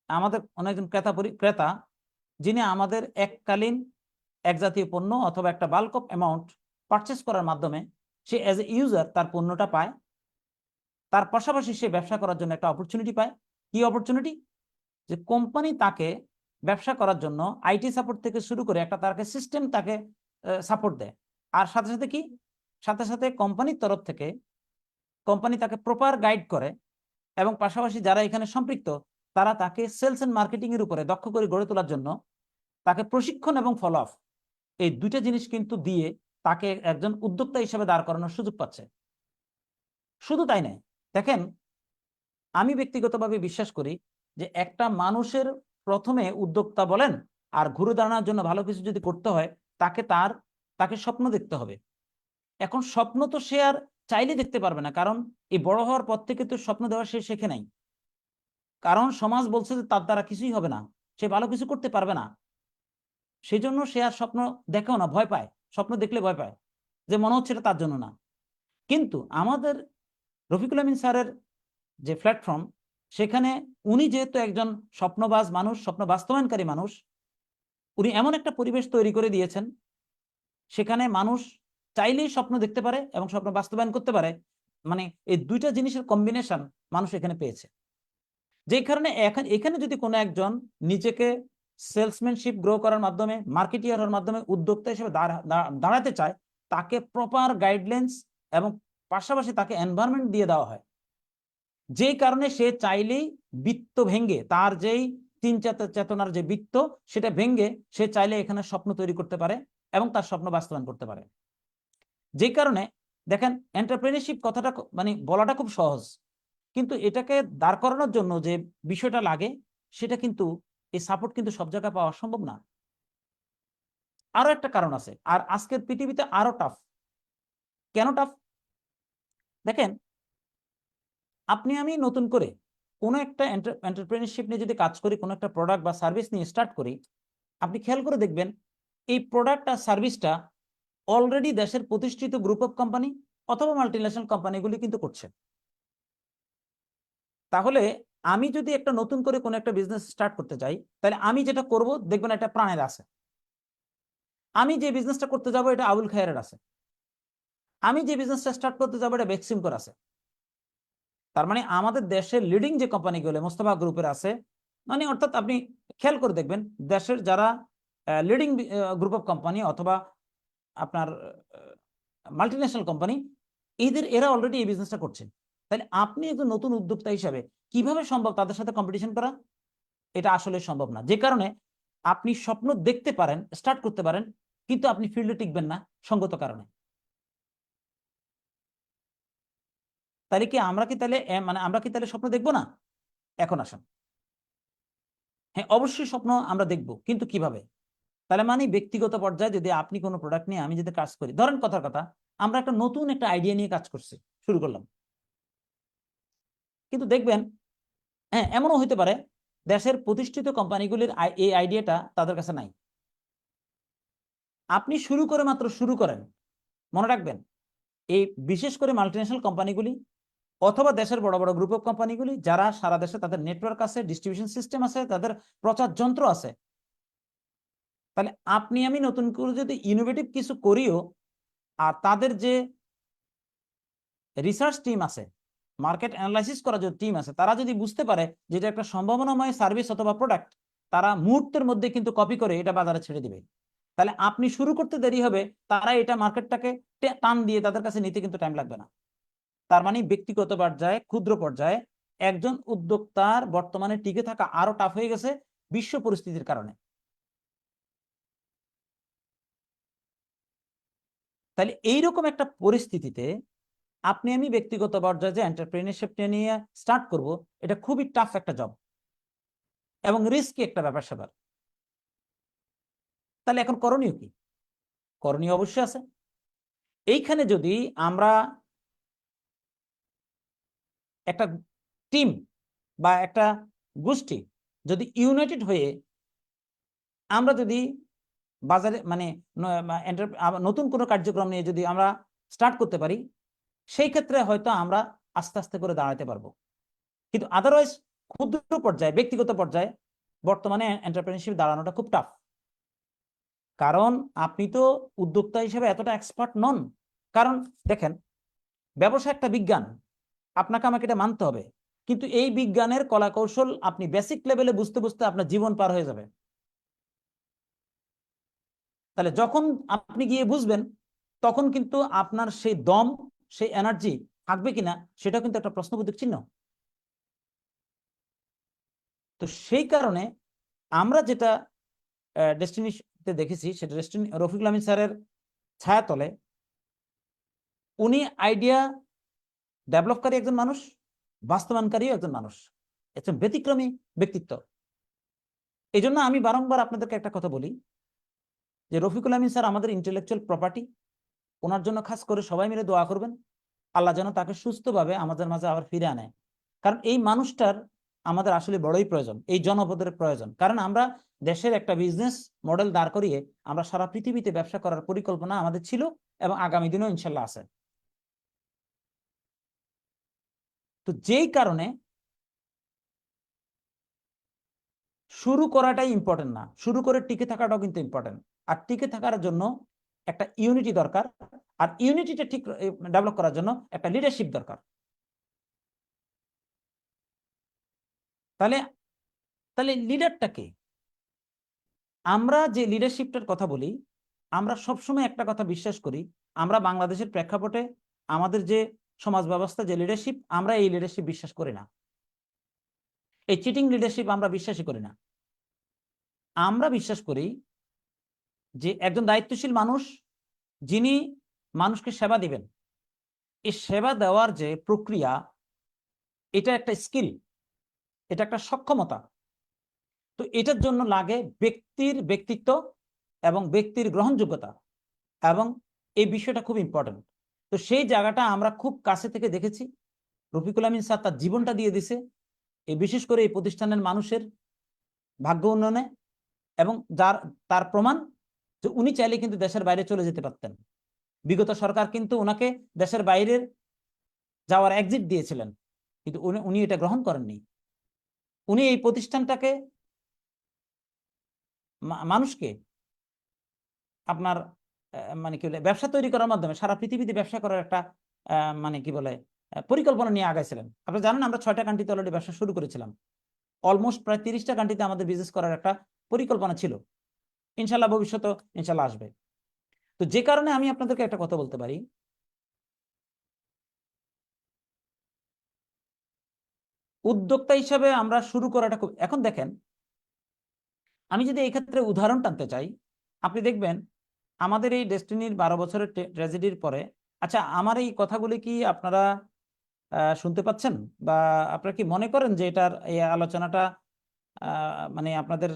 আমাদের অনেকজন ক্রেতা যিনি আমাদের এককালীন এক জাতীয় পণ্য অথবা একটা বাল্ক অফ অ্যামাউন্ট পারচেস করার মাধ্যমে সে এজ এ ইউজার তার পণ্যটা পায়, তার পাশাপাশি সে ব্যবসা করার জন্য একটা অপরচুনিটি পায়। কি অপরচুনিটি? যে কোম্পানি তাকে ব্যবসা করার জন্য আইটি সাপোর্ট থেকে শুরু করে একটা তাকে সিস্টেম তাকে সাপোর্ট দেয়। আর সাথে সাথে কি, সাথে সাথে কোম্পানির তরফ থেকে কোম্পানি তাকে প্রপার গাইড করে, এবং পাশাপাশি যারা এখানে সম্পৃক্ত তারা তাকে সেলস এন্ড মার্কেটিং এর উপরে দক্ষ করে গড়ে তোলার জন্য তাকে প্রশিক্ষণ এবং ফলো আপ, এই দুইটা জিনিস কিন্তু দিয়ে তাকে একজন উদ্যোক্তা হিসেবে দাঁড় করানোর সুযোগ পাচ্ছে। শুধু তাই নয়, দেখেন আমি ব্যক্তিগতভাবে বিশ্বাস করি যে একটা মানুষের প্রথমে উদ্যোক্তা বলেন আর ঘুরে দাঁড়ানোর জন্য ভালো কিছু যদি করতে হয়, তাকে স্বপ্ন দেখতে হবে। এখন স্বপ্ন তো সে আর চাইলে দেখতে পারবে না, কারণ এই বড় হওয়ার পর থেকে তো স্বপ্ন দেওয়া সে শেখে নাই। কারণ সমাজ বলছে যে তার দ্বারা কিছুই হবে না, সে ভালো কিছু করতে পারবে না। সেই জন্য সে আর স্বপ্ন দেখেও না, ভয় পায়। স্বপ্ন দেখলে ভয় পায়, যে মনে হচ্ছে এটা তার জন্য না। কিন্তু আমাদের রফিকুল আমিন স্যারের যে প্ল্যাটফর্ম, সেখানে উনি যেহেতু একজন স্বপ্নবাজ মানুষ, স্বপ্ন বাস্তবায়নকারী মানুষ, উনি এমন একটা পরিবেশ তৈরি করে দিয়েছেন সেখানে মানুষ চাইলেই স্বপ্ন দেখতে পারে এবং স্বপ্ন বাস্তবায়ন করতে পারে। মানে এই দুইটা জিনিসের কম্বিনেশন মানুষ এখানে পেয়েছে। যেই কারণে এখানে যদি কোনো একজন নিজেকে সেলসম্যানশিপ গ্রো করার মাধ্যমে, মার্কেটিয়ার হওয়ার মাধ্যমে উদ্যোক্তা হিসেবে দাঁড়াতে চায়, তাকে প্রপার গাইডলাইন্স এবং পাশাপাশি তাকে এনভায়রনমেন্ট দিয়ে দেওয়া হয়, যেই কারণে সে চাইলেই বৃত্ত ভেঙ্গে, তার যেই তিন চেতনার যে বৃত্ত, সেটা ভেঙ্গে সে চাইলে এখানে স্বপ্ন তৈরি করতে পারে এবং তার স্বপ্ন বাস্তবায়ন করতে পারে। যেই কারণে দেখেন এন্টারপ্রেনিয়রশিপ কথাটা মানে বলাটা খুব সহজ, কিন্তু এটাকে দাঁড় করানোর জন্য যে বিষয়টা লাগে সেটা কিন্তু, এই সাপোর্ট কিন্তু সব জায়গায় পাওয়া সম্ভব না। আরো একটা কারণ আছে, আর আজকের পৃথিবীতে আরো টাফ। কেন টাফ? দেখেন আপনি আমি নতুন করে কোনো একটা এন্টারপ্রেনিয়রশিপ নিয়ে যদি কাজ করি, কোনো একটা প্রোডাক্ট বা সার্ভিস নিয়ে স্টার্ট করি, আপনি খেয়াল করে দেখবেন এই প্রোডাক্ট আর সার্ভিসটা অলরেডি দেশের প্রতিষ্ঠিত গ্রুপ অফ কোম্পানি অথবা মাল্টিন্যাশনাল কোম্পানিগুলি কিন্তু করছে। তাহলে আমি যদি একটা নতুন করে কোনো একটা বিজনেস স্টার্ট করতে চাই, তাহলে আমি যেটা করব, দেখবেন একটা প্রাণের আছে। আমি যে বিজনেসটা করতে যাব এটা আবুল খায়েরের আছে। আমি যে বিজনেসটা স্টার্ট করতে যাব এটা বেক্সিমকোর আছে। তার মানে আমাদের দেশের লিডিং যে কোম্পানিগুলো মোস্তফা গ্রুপের আছে, মানে অর্থাৎ আপনি খেয়াল করে দেখবেন দেশের যারা লিডিং গ্রুপ অফ কোম্পানি অথবা আপনার মাল্টিন্যাশনাল কোম্পানি, এরা অলরেডি এই বিজনেসটা করছে। তাহলে আপনি একজন নতুন উদ্যোক্তা হিসাবে কিভাবে সম্ভব তাদের সাথে কম্পিটিশন করা? এটা আসলে সম্ভব না। যে কারণে আপনি স্বপ্ন দেখতে পারেন, স্টার্ট করতে পারেন, কিন্তু আপনি ফিল্ডে টিকবেন না সঙ্গত কারণে। তাহলে কি আমরা কি তাহলে মানে আমরা কি তাহলে স্বপ্ন দেখবো না? এখন আসুন, হ্যাঁ অবশ্যই স্বপ্ন আমরা দেখব, কিন্তু কিভাবে? তাহলে মানে ব্যক্তিগত পর্যায়ে যদি আপনি কোনো প্রোডাক্ট নিয়ে আমি যদি কাজ করি, ধরেন কথার কথা আমরা একটা নতুন একটা আইডিয়া নিয়ে কাজ করছি, শুরু করলাম, কিন্তু দেখবেন হ্যাঁ এমনও হতে পারে দেশের প্রতিষ্ঠিত কোম্পানিগুলির এই আইডিয়াটা তাদের কাছে নাই। আপনি শুরু করে মাত্র শুরু করেন, মনে রাখবেন এই বিশেষ করে মাল্টিন্যাশনাল কোম্পানিগুলি অথবা দেশের বড় বড় গ্রুপ অফ কোম্পানিগুলি যারা সারা দেশে তাদের নেটওয়ার্ক আছে, ডিস্ট্রিবিউশন সিস্টেম আছে, তাদের প্রচার যন্ত্র আছে, তাহলে আপনি আমি নতুন করে যদি ইনোভেটিভ কিছু করিও, আর তাদের যে রিসার্চ টিম আছে, মার্কেট অ্যানালাইসিস করার যে টিম আছে, তারা যদি বুঝতে পারে যে এটা একটা সম্ভাবনাময় সার্ভিস অথবা প্রোডাক্ট, তারা মুহূর্তের মধ্যে কিন্তু কপি করে এটা বাজারে ছেড়ে দিবে। তাহলে আপনি শুরু করতে দেরি হবে, তারা এটা মার্কেটটাকে টান দিয়ে তাদের কাছে নিতে কিন্তু টাইম লাগবে না। তার মানে ব্যক্তিগত পর্যায়ে, ক্ষুদ্র পর্যায়ে একজন উদ্যোক্তার বর্তমানে টিকে থাকা আরো টাফ হয়ে গেছে বিশ্ব পরিস্থিতির কারণে। তাহলে এইরকম একটা পরিস্থিতিতে আপনি আমি ব্যক্তিগত পর্যায়ে যে এন্টারপ্রেনিয়রশিপ নিয়ে স্টার্ট করব, এটা খুবই টাফ একটা জব এবং রিস্কি একটা ব্যাপার স্যাপার। তাহলে এখন করণীয় কি? করণীয় অবশ্যই আছে। এইখানে যদি আমরা একটা টিম বা একটা গোষ্ঠী যদি ইউনাইটেড হয়ে আমরা যদি বাজারে মানে নতুন কোনো কার্যক্রম নিয়ে যদি আমরা স্টার্ট করতে পারি, সেই ক্ষেত্রে হয়তো আমরা আস্তে আস্তে করে দাঁড়াতে পারবো। কিন্তু আদারওয়াইজ ক্ষুদ্র পর্যায়ে, ব্যক্তিগত পর্যায়ে বর্তমানে এন্টারপ্রেনারশিপ দাঁড়ানোটা খুব টাফ। কারণ আপনি তো উদ্যোক্তা হিসেবে এতটা এক্সপার্ট নন। কারণ দেখেন, ব্যবসা একটা বিজ্ঞান, আপনাকে আমাকে এটা মানতে হবে। কিন্তু এই বিজ্ঞানের কলা কৌশল আপনি বেসিক লেভেলে বুঝতে বুঝতে আপনার জীবন পার হয়ে যাবে। তাহলে যখন আপনি গিয়ে বুঝবেন, তখন কিন্তু আপনার সেই দম, সেই এনার্জি থাকবে কিনা সেটা কিন্তু একটা প্রশ্নবোধক চিহ্ন। তো সেই কারণে আমরা যেটা ডেস্টিনিতে দেখেছি, সেটা রফিকুল আমিন স্যারের ছায়াতলে উনি আইডিয়া ডেভেলপকারী একজন মানুষ, বাস্তবায়নকারী একজন মানুষ, একজন ব্যতিক্রমী ব্যক্তিত্ব। এই জন্য আমি বারংবার আপনাদেরকে একটা কথা বলি যে রফিকুল আমিন স্যার আমাদের ইন্টেলেকচুয়াল প্রপার্টি। ওনার জন্য খাস করে সবাই মিলে দোয়া করবেন, আল্লাহ যেন তাকে সুস্থভাবে আমাদের মাঝে আবার ফিরে আনে। কারণ এই মানুষটার আমাদের আসলে বড়ই প্রয়োজন, এই জনপদের প্রয়োজন। কারণ আমরা দেশের একটা বিজনেস মডেল দাঁড় করিয়ে আমরা সারা পৃথিবীতে ব্যবসা করার পরিকল্পনা আমাদের ছিল এবং আগামী দিনেও ইনশাল্লাহ আছে। তো যেই কারণে শুরু করাটাই ইম্পর্টেন্ট না, শুরু করে টিকে থাকাটাও কিন্তু ইম্পর্টেন্ট। আর টিকে থাকার জন্য একটা ইউনিটি দরকার, আর ইউনিটিটা ঠিক ডেভেলপ করার জন্য একটা লিডারশিপ দরকার। তাহলে তাহলে লিডারটা কে? আমরা যে লিডারশিপটার কথা বলি, আমরা সবসময় একটা কথা বিশ্বাস করি, আমরা বাংলাদেশের প্রেক্ষাপটে আমাদের যে সমাজ ব্যবস্থা, যে লিডারশিপ, আমরা এই লিডারশিপ বিশ্বাস করি না। এই চিটিং লিডারশিপ আমরা বিশ্বাসই করি না। আমরা বিশ্বাস করি যে একজন দায়িত্বশীল মানুষ, যিনি মানুষকে সেবা দিবেন, এই সেবা দেওয়ার যে প্রক্রিয়া, এটা একটা স্কিল, এটা একটা সক্ষমতা। তো এটার জন্য লাগে ব্যক্তির ব্যক্তিত্ব এবং ব্যক্তির গ্রহণযোগ্যতা, এবং এই বিষয়টা খুব ইম্পর্টেন্ট। তো সেই জায়গাটা আমরা খুব কাছে থেকে দেখেছি। রফিকুল আমিন স্যার তার জীবনটা দিয়ে দিছে এই, বিশেষ করে এই প্রতিষ্ঠানের মানুষের ভাগ্য উন্নয়নে, এবং তার প্রমাণ যে উনি চাইলে কিন্তু দেশের বাইরে চলে যেতে পারতেন। বিগত সরকার কিন্তু ওনাকে দেশের বাইরের যাওয়ার এক্সিট দিয়েছিলেন, কিন্তু উনি এটা গ্রহণ করেননি। উনি এই প্রতিষ্ঠানটাকে মানুষকে আপনার মানে কি বলে ব্যবসা তৈরি করার মাধ্যমে সারা পৃথিবীতে ব্যবসা করার একটা মানে কি বলে পরিকল্পনা নিয়ে আগাইছিলেন। আপনারা জানেন আমরা 6টা কান্ট্রিতে অলরেডি ব্যবসা শুরু করেছিলাম। অলমোস্ট প্রায় 30টা কান্ট্রিতে আমাদের বিজনেস করার একটা পরিকল্পনা ছিল। ইনশাল্লাহ ভবিষ্যতে ইনশাল্লাহ আসবে। তো যে কারণে আমি আপনাদেরকে একটা কথা বলতে পারি, উদ্যোক্তা হিসাবে আমরা শুরু করাটা খুব, এখন দেখেন আমি যদি এই ক্ষেত্রে উদাহরণ টানতে চাই, আপনি দেখবেন আমাদের এই ডেস্টিনির 12 বছরের ট্র্যাজেডির পরে, আচ্ছা আমার এই কথাগুলি কি আপনারা শুনতে পাচ্ছেন, বা আপনারা কি মনে করেন যে এটার এই আলোচনাটা মানে আপনাদের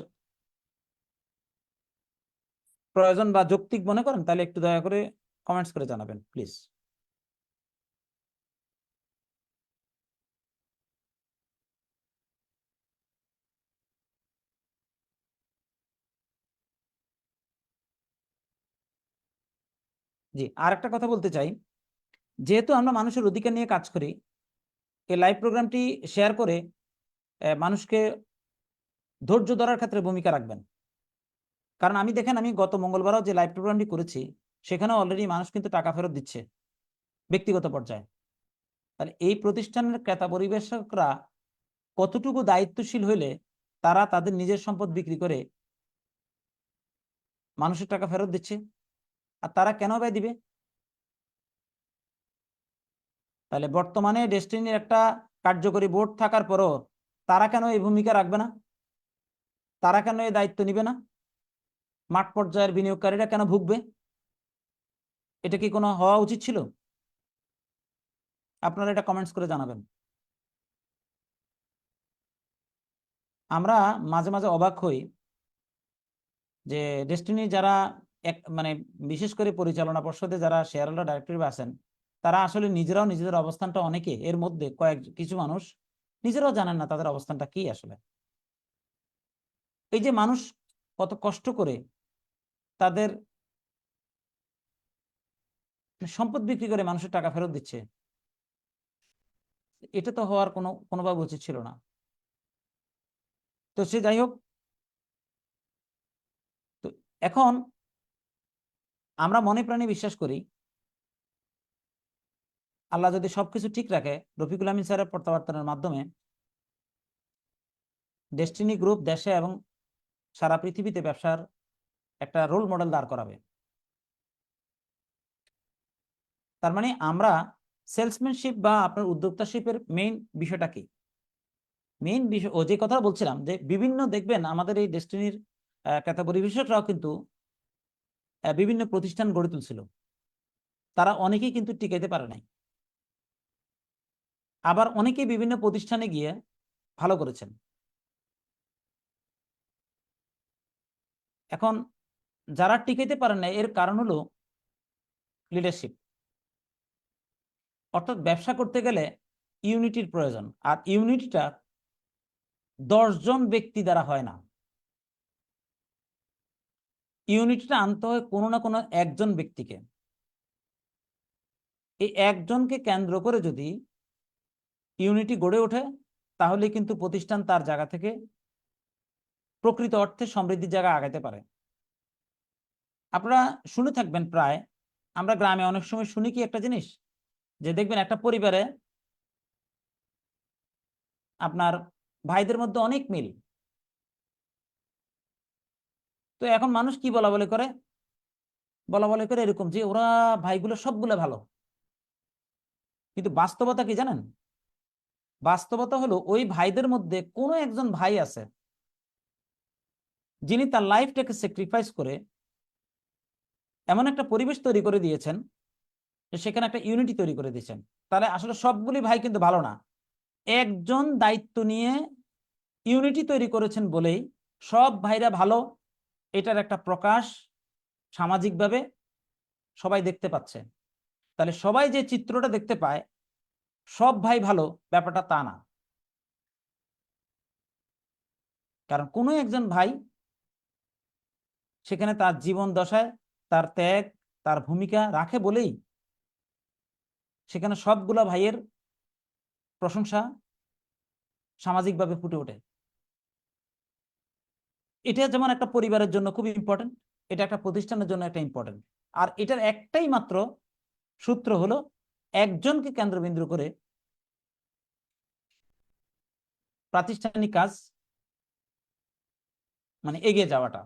প্রয়োজন বা যৌক্তিক মনে করেন? তাহলে একটু দয়া করে কমেন্টস করে জানাবেন প্লিজ। জি, আর একটা কথা বলতে চাই, যেহেতু আমরা মানুষের অধিকার নিয়ে কাজ করি, এই লাইভ প্রোগ্রামটি শেয়ার করে মানুষকে ধৈর্য ধরার ক্ষেত্রে ভূমিকা রাখবেন। কারণ আমি দেখেন, আমি গত মঙ্গলবারও যে লাইভ প্রোগ্রামটি করেছি, সেখানে অলরেডি মানুষ কিন্তু টাকা ফেরত দিচ্ছে ব্যক্তিগত পর্যায়ে। তাহলে এই প্রতিষ্ঠানের ক্রেতা পরিবেশকরা কতটুকু দায়িত্বশীল হইলে তারা তাদের নিজের সম্পদ বিক্রি করে মানুষের টাকা ফেরত দিচ্ছে? আর তারা কেন ব্যয় দিবে? তাহলে বর্তমানে ডেস্টিনির একটা কার্যকরী বোর্ড থাকার পরও তারা কেন এই ভূমিকা রাখবে না? তারা কেন এই দায়িত্ব নিবে না? মাঠ পর্যায়ের বিনিয়োগকারীরা কেন ভুগবে? এটা কি কোনো হওয়া উচিত ছিল? আপনারা এটা কমেন্টস করে জানাবেন। আমরা মাঝে মাঝে অবাক হই যে ডেস্টিনি যারা মানে বিশেষ করে পরিচালনা পর্ষদে যারা শেয়ার হোল্ডার ডাইরেক্টর আছেন, তারা আসলে নিজেরাও নিজেদের অবস্থানটা, অনেকে এর মধ্যে কিছু মানুষ নিজেরাও জানেন না তাদের অবস্থানটা কি আসলে। এই যে মানুষ কত কষ্ট করে তাদের সম্পদ বিক্রি করে মানুষের টাকা ফেরত দিচ্ছে, এটা তো হওয়ার কোনোভাবে উচিত ছিল না। তো সে যাই হোক, তো এখন আমরা মনে প্রাণে বিশ্বাস করি আল্লাহ যদি সবকিছু ঠিক রাখে, রফিকুল আমিন স্যারের প্রত্যাবর্তনের মাধ্যমে ডেস্টিনি গ্রুপ দেশে এবং সারা পৃথিবীতে ব্যবসার একটা রোল মডেল দাঁড় করাবে। তার মানে আমরা সেলসম্যানশিপ বা আপনার উদ্যোক্তাশিপের মেইন বিষয়টা কি? মেইন বিষয় যে কথা বলছিলাম যে বিভিন্ন দেখবেন আমাদের এই ডেস্টিনির ক্রেতা পরিবেশকরাও কিন্তু বিভিন্ন প্রতিষ্ঠান গড়ে তুলছিল, তারা অনেকেই কিন্তু টিকাইতে পারে নাই, আবার অনেকেই বিভিন্ন প্রতিষ্ঠানে গিয়ে ভালো করেছেন। এখন যারা টিকাইতে পারেন না, এর কারণ হলো লিডারশিপ। অর্থাৎ ব্যবসা করতে গেলে ইউনিটির প্রয়োজন, আর ইউনিটিটা 10 জন ব্যক্তি দ্বারা হয় না। ইউনিটিটা আনতে হয় কোনো না কোনো একজন ব্যক্তিকে। এই একজনকে কেন্দ্র করে যদি ইউনিটি গড়ে ওঠে, তাহলে কিন্তু প্রতিষ্ঠান তার জায়গা থেকে প্রকৃত অর্থে সমৃদ্ধির জায়গায় আগাতে পারে। আপনারা শুনে থাকবেন প্রায়, আমরা গ্রামে অনেক সময় শুনি কি একটা জিনিস, যে দেখবেন একটা পরিবারে আপনার ভাইদের মধ্যে অনেক মিল, তো এখন মানুষ কি বলা বলে করে, এরকম যে ওরা ভাইগুলো সবগুলো ভালো। কিন্তু বাস্তবতা কি জানেন? বাস্তবতা হলো ওই ভাইদের মধ্যে কোনো একজন ভাই আছে যিনি তার লাইফটাকে স্যাক্রিফাইস করে এমন একটা পরিবেশ তৈরি করে দিয়েছেন, সেখানে একটা ইউনিটি তৈরি করে দিয়েছেন। তাহলে আসলে সবগুলি ভাই কিন্তু ভালো না, একজন দায়িত্ব নিয়ে ইউনিটি তৈরি করেছেন বলেই সব ভাইরা ভালো, এটার একটা প্রকাশ সামাজিকভাবে সবাই দেখতে পাচ্ছে। তাহলে সবাই যে চিত্রটা দেখতে পায় সব ভাই ভালো, ব্যাপারটা তা না। কারণ কোনো একজন ভাই সেখানে তার জীবন দশায় তার ত্যাগ, তার ভূমিকা রাখে বলেই সেখানে সবগুলা ভাইয়ের প্রশংসা সামাজিকভাবে ফুটে ওঠে। এটা যেমন একটা পরিবারের জন্য খুব ইম্পর্টেন্ট, এটা একটা প্রতিষ্ঠানের জন্য একটা ইম্পর্টেন্ট। আর এটার একটাই মাত্র সূত্র হলো একজনকে কেন্দ্রবিন্দু করে প্রাতিষ্ঠানিক কাজ মানে এগিয়ে যাওয়াটা।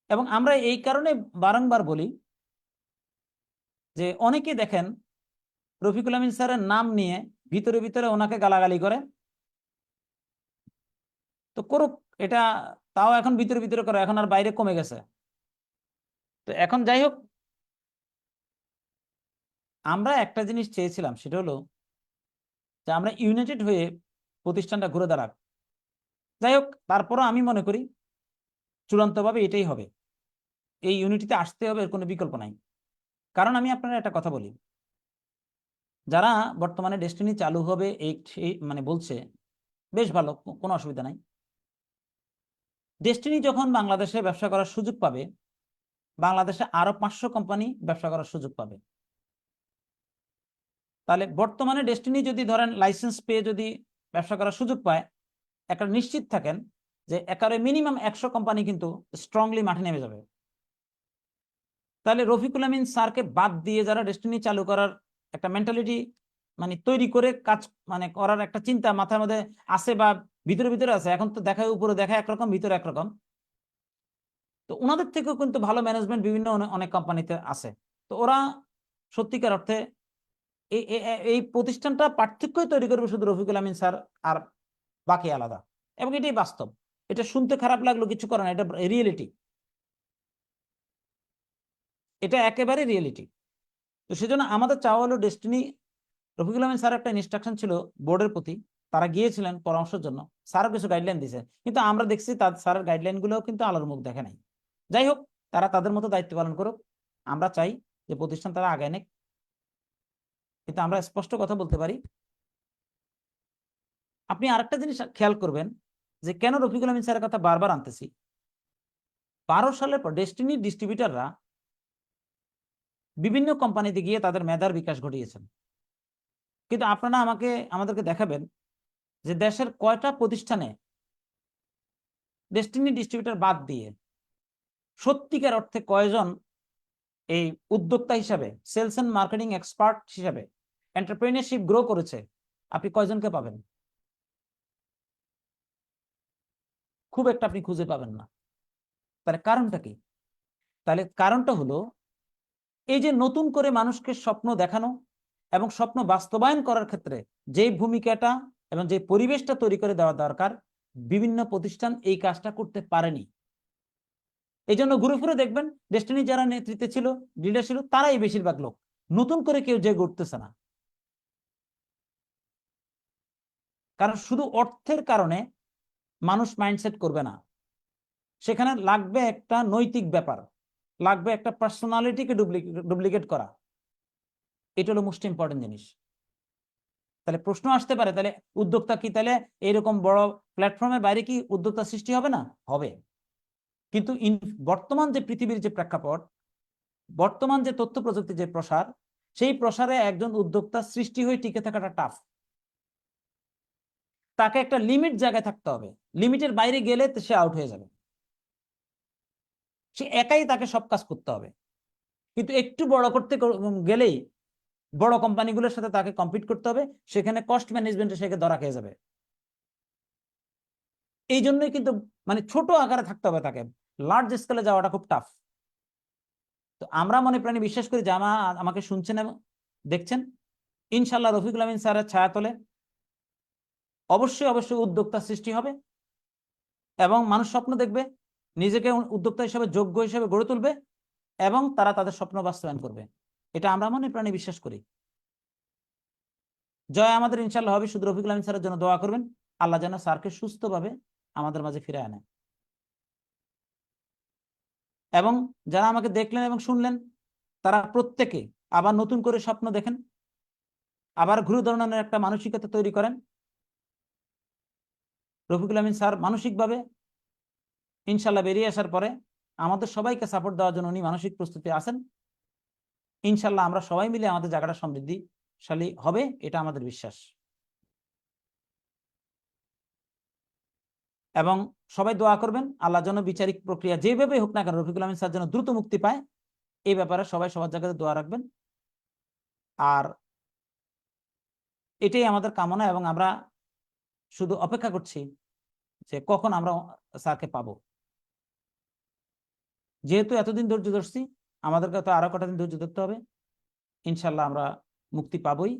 এবং আমরা এই কারণে বারংবার বলি যে অনেকে দেখেন রফিকুল আমিন স্যারের নাম নিয়ে ভিতরে ভিতরে ওনাকে গালাগালি করে, তো করুক এটা, তাও এখন ভিতরে ভিতরে করে, এখন আর বাইরে কমে গেছে। তো এখন যাই হোক, আমরা একটা জিনিস চেয়েছিলাম, সেটা হলো যে আমরা ইউনাইটেড হয়ে প্রতিষ্ঠানটা ঘুরে দাঁড়াক। যাই হোক, তারপরও আমি মনে করি চূড়ান্তভাবে এটাই হবে, এই ইউনিটিতে আসতে হবে, এর কোনো বিকল্প নাই। কারণ আমি আপনারা একটা কথা বলি, যারা বর্তমানে ডেস্টিনি চালু হবে এই মানে বলছে, বেশ ভালো, কোনো অসুবিধা নাই। ডেস্টিনি যখন বাংলাদেশে ব্যবসা করার সুযোগ পাবে, বাংলাদেশে আরো 500 কোম্পানি ব্যবসা করার সুযোগ পাবে। তাহলে বর্তমানে ডেস্টিনি যদি ধরেন লাইসেন্স পেয়ে যদি ব্যবসা করার সুযোগ পায়, একটা নিশ্চিত থাকেন যে একেবারে মিনিমাম 100 কোম্পানি কিন্তু স্ট্রংলি মাঠে নেমে যাবে। তাহলে রফিকুল আমিন স্যারকে বাদ দিয়ে যারা ডেস্টিনি চালু করার একটা মেন্টালিটি মানে তৈরি করে কাজ মানে করার একটা চিন্তা মাথার মধ্যে আছে বা ভিতরে ভিতরে আছে, এখন তো দেখায় উপরে দেখায় একরকম, ভিতরে একরকম, তো ওনাদের থেকেও কিন্তু ভালো ম্যানেজমেন্ট বিভিন্ন অনেক কোম্পানিতে আছে। তো ওরা সত্যিকার অর্থে এই প্রতিষ্ঠানটা পার্থক্যই তৈরি করবে শুধু রফিকুল আমিন স্যার আর বাকি আলাদা, এবং এটাই বাস্তব। এটা শুনতে খারাপ লাগলো, কিছু করে না, এটা রিয়েলিটি, এটা একেবারে রিয়েলিটি। তো সেজন্য আমাদের চাওয়া হলো ডেস্টিনি, রফিকুল আমিন স্যার একটা ইনস্ট্রাকশন ছিল বোর্ডের প্রতি, তারা গিয়েছিলেন পরামর্শের জন্য, স্যারও কিছু গাইডলাইন দিয়েছে, কিন্তু আমরা দেখছি তার স্যারের গাইডলাইন গুলোও কিন্তু আলোর মুখ দেখে নাই। যাই হোক, তারা তাদের মতো দায়িত্ব পালন করুক, আমরা চাই যে প্রতিষ্ঠান তারা আগায় নেক। কিন্তু আমরা স্পষ্ট কথা বলতে পারি, আপনি আরেকটা জিনিস খেয়াল করবেন যে কেন রফিকুল আমিন স্যারের কথা বারবার আনতেছি। 12 সালের পর ডেস্টিনির ডিস্ট্রিবিউটাররা বিভিন্ন কোম্পানিতে গিয়ে তাদের মেধার বিকাশ ঘটিয়েছেন, কিন্তু আপনারা আমাদেরকে দেখাবেন যে দেশের কয়টা প্রতিষ্ঠানে ডেস্টিনি ডিস্ট্রিবিউটার বাদ দিয়ে সত্যিকার অর্থে কয়জন এই উদ্যোক্তা হিসাবে, সেলস এন্ড মার্কেটিং এক্সপার্ট হিসাবে এন্টারপ্রেনিয়রশিপ গ্রো করেছে, আপনি কয়জনকে পাবেন? খুব একটা আপনি খুঁজে পাবেন না। তাহলে কারণটা কি? তাহলে কারণটা হলো এই যে নতুন করে মানুষকে স্বপ্ন দেখানো এবং স্বপ্ন বাস্তবায়ন করার ক্ষেত্রে যে ভূমিকাটা এবং যে পরিবেশটা তৈরি করে দেওয়া দরকার, বিভিন্ন প্রতিষ্ঠান এই কাজটা করতে পারেনি। এই জন্য ঘুরে ফিরে দেখবেন ডেস্টিনি যারা নেতৃত্বে ছিল, লিডার ছিল, তারাই বেশিরভাগ লোক, নতুন করে কেউ যে গড়তেছে না। কারণ শুধু অর্থের কারণে মানুষ মাইন্ডসেট করবে না, সেখানে লাগবে একটা নৈতিক ব্যাপার, লাগবে একটা পার্সোনালিটিকে ডুপ্লিকেট করা। এটা হলো মোস্ট ইম্পর্টেন্ট জিনিস। তাহলে প্রশ্ন আসতে পারে, তাহলে উদ্যোক্তা কি তাহলে এরকম বড় প্ল্যাটফর্মের বাইরে কি উদ্যোক্তা সৃষ্টি হবে না? হবে। কিন্তু বর্তমান যে পৃথিবীর যে প্রেক্ষাপট, বর্তমান যে তথ্য প্রযুক্তির যে প্রসার, সেই প্রসারে একজন উদ্যোক্তা সৃষ্টি হয়ে টিকে থাকাটা টাফ। তাকে একটা লিমিট জায়গায় থাকতে হবে, লিমিটের বাইরে গেলে সে আউট হয়ে যাবে, সে একাই তাকে সব কাজ করতে হবে। কিন্তু একটু বড় করতে গেলেই বড় কোম্পানিগুলোর সাথে তাকে কম্পিট করতে হবে, সেখানে কস্ট ম্যানেজমেন্টে সে ধরা খেয়ে যাবে। এই জন্যই কিন্তু মানে ছোট আকারে থাকতে হবে তাকে, লার্জ স্কেলে যাওয়াটা খুব টাফ। তো আমরা মনে প্রাণে বিশ্বাস করি যে আমাকে শুনছেন এবং দেখছেন, ইনশাল্লাহ রফিকুল আমিন স্যারের ছায়াতলে অবশ্যই অবশ্যই উদ্যোক্তা সৃষ্টি হবে এবং মানুষ স্বপ্ন দেখবে, নিজেকে উদ্যোক্তা হিসেবে যোগ্য হিসেবে গড়ে তুলবে এবং তারা তাদের স্বপ্ন বাস্তবায়ন করবে। এটা আমরা মনে প্রাণে বিশ্বাস করি। জয় আমাদের ইনশাল্লাহ হবে। শুধু রফিকুল আমিন স্যারের জন্য দোয়া করবেন, আল্লাহ যেন স্যারকে সুস্থভাবে আমাদের মাঝে ফিরে আনে। এবং যারা আমাকে দেখলেন এবং শুনলেন, তারা প্রত্যেকে আবার নতুন করে স্বপ্ন দেখেন, আবার ঘুরে দাঁড়ানোর একটা মানসিকতা তৈরি করেন। রফিকুল আমিন স্যার মানসিকভাবে ইনশাল্লাহ বেরিয়ে আসার পরে আমাদের সবাইকে সাপোর্ট দেওয়ার জন্য উনি মানসিক প্রস্তুতি আছেন। ইনশাল্লাহ আমরা সবাই মিলে আমাদের জায়গাটা সমৃদ্ধিশালী হবে, এটা আমাদের বিশ্বাস। এবং সবাই দোয়া করবেন আল্লাহ যেন বিচারিক প্রক্রিয়া যেভাবে হোক না কেন রফিকুল আমিন স্যার যেন দ্রুত মুক্তি পায়, এই ব্যাপারে সবাই সবার জায়গাতে দোয়া রাখবেন। আর এটাই আমাদের কামনা, এবং আমরা শুধু অপেক্ষা করছি যে কখন আমরা স্যারকে পাবো। যেহেতু এতদিন ধৈর্য ধরছি, আমাদেরকে তো আরো কটা দিন ধৈর্য ধরতে হবে, ইনশাল্লাহ আমরা মুক্তি পাবই,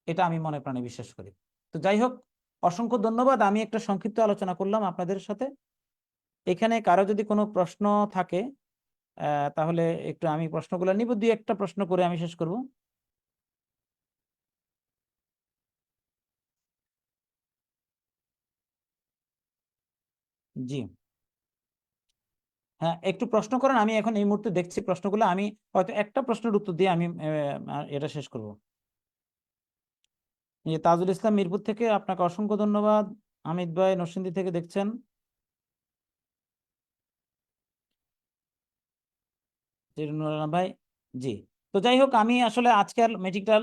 এটা আমি মনে প্রাণে বিশ্বাস করি। তো যাই হোক, অসংখ্য ধন্যবাদ। আমি একটা সংক্ষিপ্ত আলোচনা করলাম আপনাদের সাথে। এখানে কারো যদি কোনো প্রশ্ন থাকে তাহলে একটু আমি প্রশ্নগুলো নিব, দুই একটা প্রশ্ন করে আমি শেষ করব। জি হ্যাঁ, একটু প্রশ্ন করেন, আমি এখন এই মুহূর্তে দেখছি প্রশ্নগুলো, আমি হয়তো একটা প্রশ্নের উত্তর দিয়ে আমি এটা শেষ করব। যে তাজুল ইসলাম মিরপুর থেকে, আপনাকে অসংখ্য ধন্যবাদ। হামিদ ভাই নরসিংদী থেকে দেখছেন। ভাই জি। তো যাই হোক, আমি আসলে আজকে আর মিটিংটা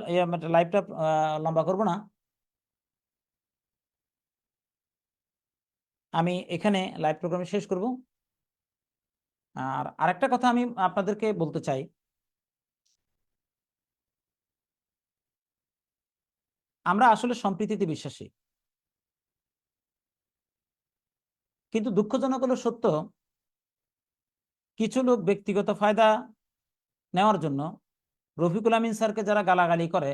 লাইভটা লম্বা করব না, আমি এখানে লাইভ প্রোগ্রামে শেষ করব। আর আরেকটা কথা আমি আপনাদেরকে বলতে চাই, আমরা আসলে সম্প্রীতিতে বিশ্বাসী, কিন্তু দুঃখজনক হলো সত্য, কিছু লোক ব্যক্তিগত ফায়দা নেওয়ার জন্য রফিকুল আমিন স্যারকে যারা গালাগালি করে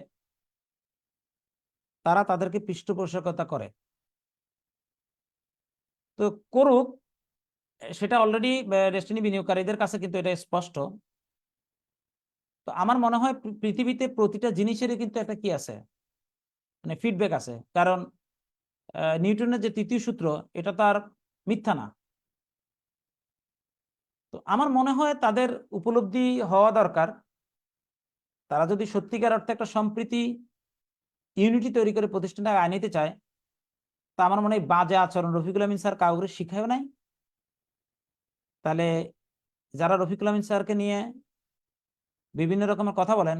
তারা তাদেরকে পৃষ্ঠপোষকতা করে। তো করুক, সেটা অলরেডি ডেস্টিনি বিনিয়োগকারীদের কাছে কিন্তু এটা স্পষ্ট। তো আমার মনে হয় পৃথিবীতে প্রতিটা জিনিসেরই কিন্তু একটা কি আছে, মানে ফিডব্যাক আছে। কারণ নিউটনের যে তৃতীয় সূত্র, এটা তো আর মিথ্যা না। তো আমার মনে হয় তাদের উপলব্ধি হওয়া দরকার, তারা যদি সত্যিকার অর্থে একটা সম্প্রীতি ইউনিটি তৈরি করে প্রতিষ্ঠানটা আয় নিতে চায়, তা আমার মনে হয় বাজে আচরণ রফিকুল আমিন স্যার কাউকে শিখায়ও নাই। তাহলে যারা রফিকুল আমিন স্যারকে নিয়ে বিভিন্ন রকমের কথা বলেন,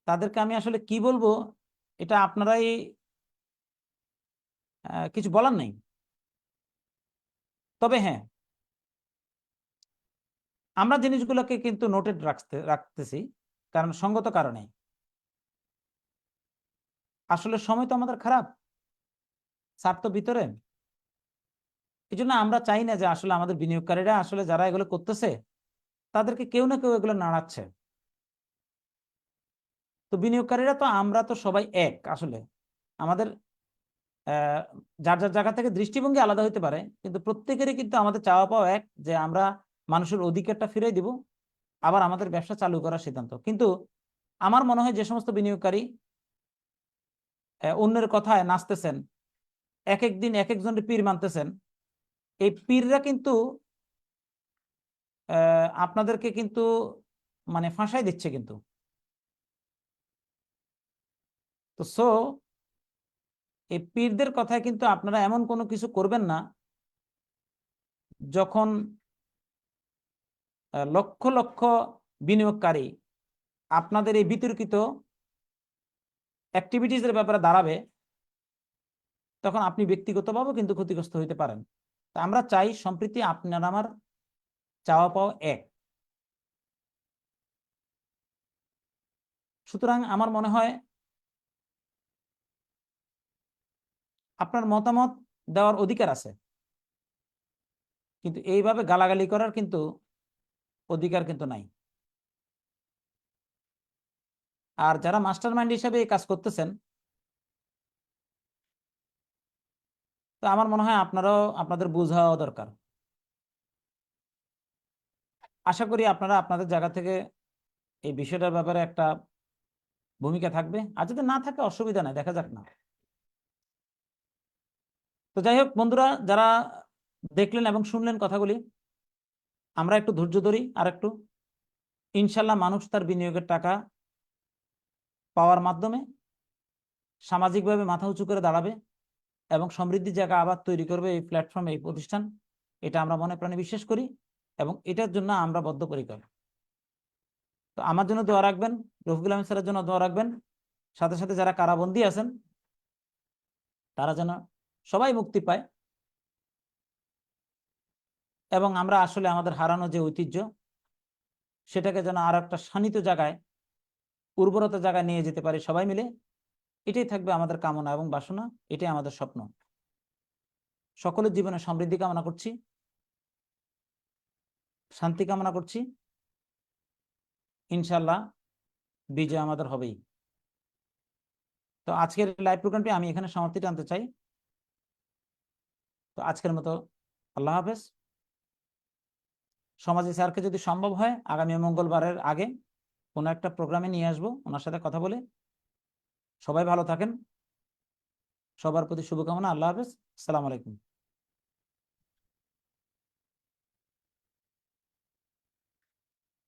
তাদেরকে আমি আসলে কি বলবো, এটা আপনারাই কিছু বলার নেই। তবে হ্যাঁ, আমরা জিনিসগুলোকে কিন্তু নোটেড রাখতেছি, কারণ সঙ্গত কারণে। আসলে সময় তো আমাদের খারাপ, স্যার তো ভিতরে। এই জন্য আমরা চাই না যে আসলে আমাদের বিনিয়োগকারীরা আসলে যারা এগুলো করতেছে তাদেরকে কেউ না কেউ এগুলো নাড়াচ্ছে। তো বিনিয়োগকারীরা তো, আমরা তো সবাই এক। আসলে আমাদের যার যার জায়গা থেকে দৃষ্টিভঙ্গি আলাদা হতে পারে, কিন্তু প্রত্যেকেরই কিন্তু আমাদের চাওয়া পাওয়া এক, যে আমরা মানুষের অধিকারটা ফিরিয়ে দিব, আবার আমাদের ব্যবসা চালু করার সিদ্ধান্ত। কিন্তু আমার মনে হয় যে সমস্ত বিনিয়োগকারী অন্যের কথায় নাচতেছেন, এক এক দিন এক একজনের পীর মানতেছেন, এই পীররা কিন্তু আপনাদেরকে কিন্তু মানে ফাঁসাই দিচ্ছে কিন্তু। তো এই পীরদের কথায় কিন্তু আপনারা এমন কোনো কিছু করবেন না যখন লক্ষ লক্ষ বিনিয়োগকারী আপনাদের এই বিতর্কিত অ্যাক্টিভিটিসের ব্যাপারে দাঁড়াবে, তখন আপনি ব্যক্তিগতভাবে কিন্তু ক্ষতিগ্রস্ত হইতে পারেন। তা আমরা চাই সম্প্রীতি, আপনার আমার চাওয়া পাওয়া এক। সুতরাং আমার মনে হয় আপনার মতামত দেওয়ার অধিকার আছে, কিন্তু এইভাবে গালাগালি করার কিন্তু অধিকার কিন্তু নাই। আর যারা মাস্টার মাইন্ড হিসেবে এই কাজ করতেছেন, তো আমার মনে হয় আপনারাও আপনাদের বোঝা দরকার। আশা করি আপনারা আপনাদের জায়গা থেকে এই বিষয়টার ব্যাপারে একটা ভূমিকা থাকবে, আর যদি না থাকে অসুবিধা নাই, দেখা যাক না। তো যাই হোক বন্ধুরা, যারা দেখলেন এবং শুনলেন কথাগুলি, আমরা একটু ধৈর্য ধরি আর একটু। ইনশাল্লাহ মানুষ তার বিনিয়োগের টাকা পাওয়ার মাধ্যমে সামাজিকভাবে মাথা উঁচু করে দাঁড়াবে এবং সমৃদ্ধির জায়গা আবার তৈরি করবে এই প্ল্যাটফর্ম, এই প্রতিষ্ঠান। এটা আমরা মনে প্রাণে বিশ্বাস করি এবং এটার জন্য আমরা বদ্ধপরিকর। তো আমার জন্য দোয়া রাখবেন, রফিকুল আহমেদ স্যারের জন্য দোয়া রাখবেন, সাথে সাথে যারা কারাবন্দী আছেন তারা যেন সবাই মুক্তি পায়, এবং আমরা আসলে আমাদের হারানো যে ঐতিহ্য সেটাকে যেন আর একটা শানিত জায়গায়, উর্বরতা জায়গায় নিয়ে যেতে পারি সবাই মিলে। এটাই থাকবে আমাদের কামনা এবং বাসনা, এটাই আমাদের স্বপ্ন। সকলের জীবনে সমৃদ্ধি কামনা করছি, শান্তি কামনা করছি। ইনশাল্লাহ বিজয় আমাদের হবেই। তো আজকের লাইভ প্রোগ্রামটি আমি এখানে সমাপ্তি টানতে চাই। তো আজকের মতো আল্লাহ হাফেজ। সমাজী স্যারকে যদি সম্ভব হয় আগামী মঙ্গলবারের আগে কোনো একটা প্রোগ্রামে নিয়ে আসবো, ওনার সাথে কথা বলে। সবাই ভালো থাকেন, সবার প্রতি শুভকামনা। আল্লাহ হাফেজ, আসসালামু আলাইকুম।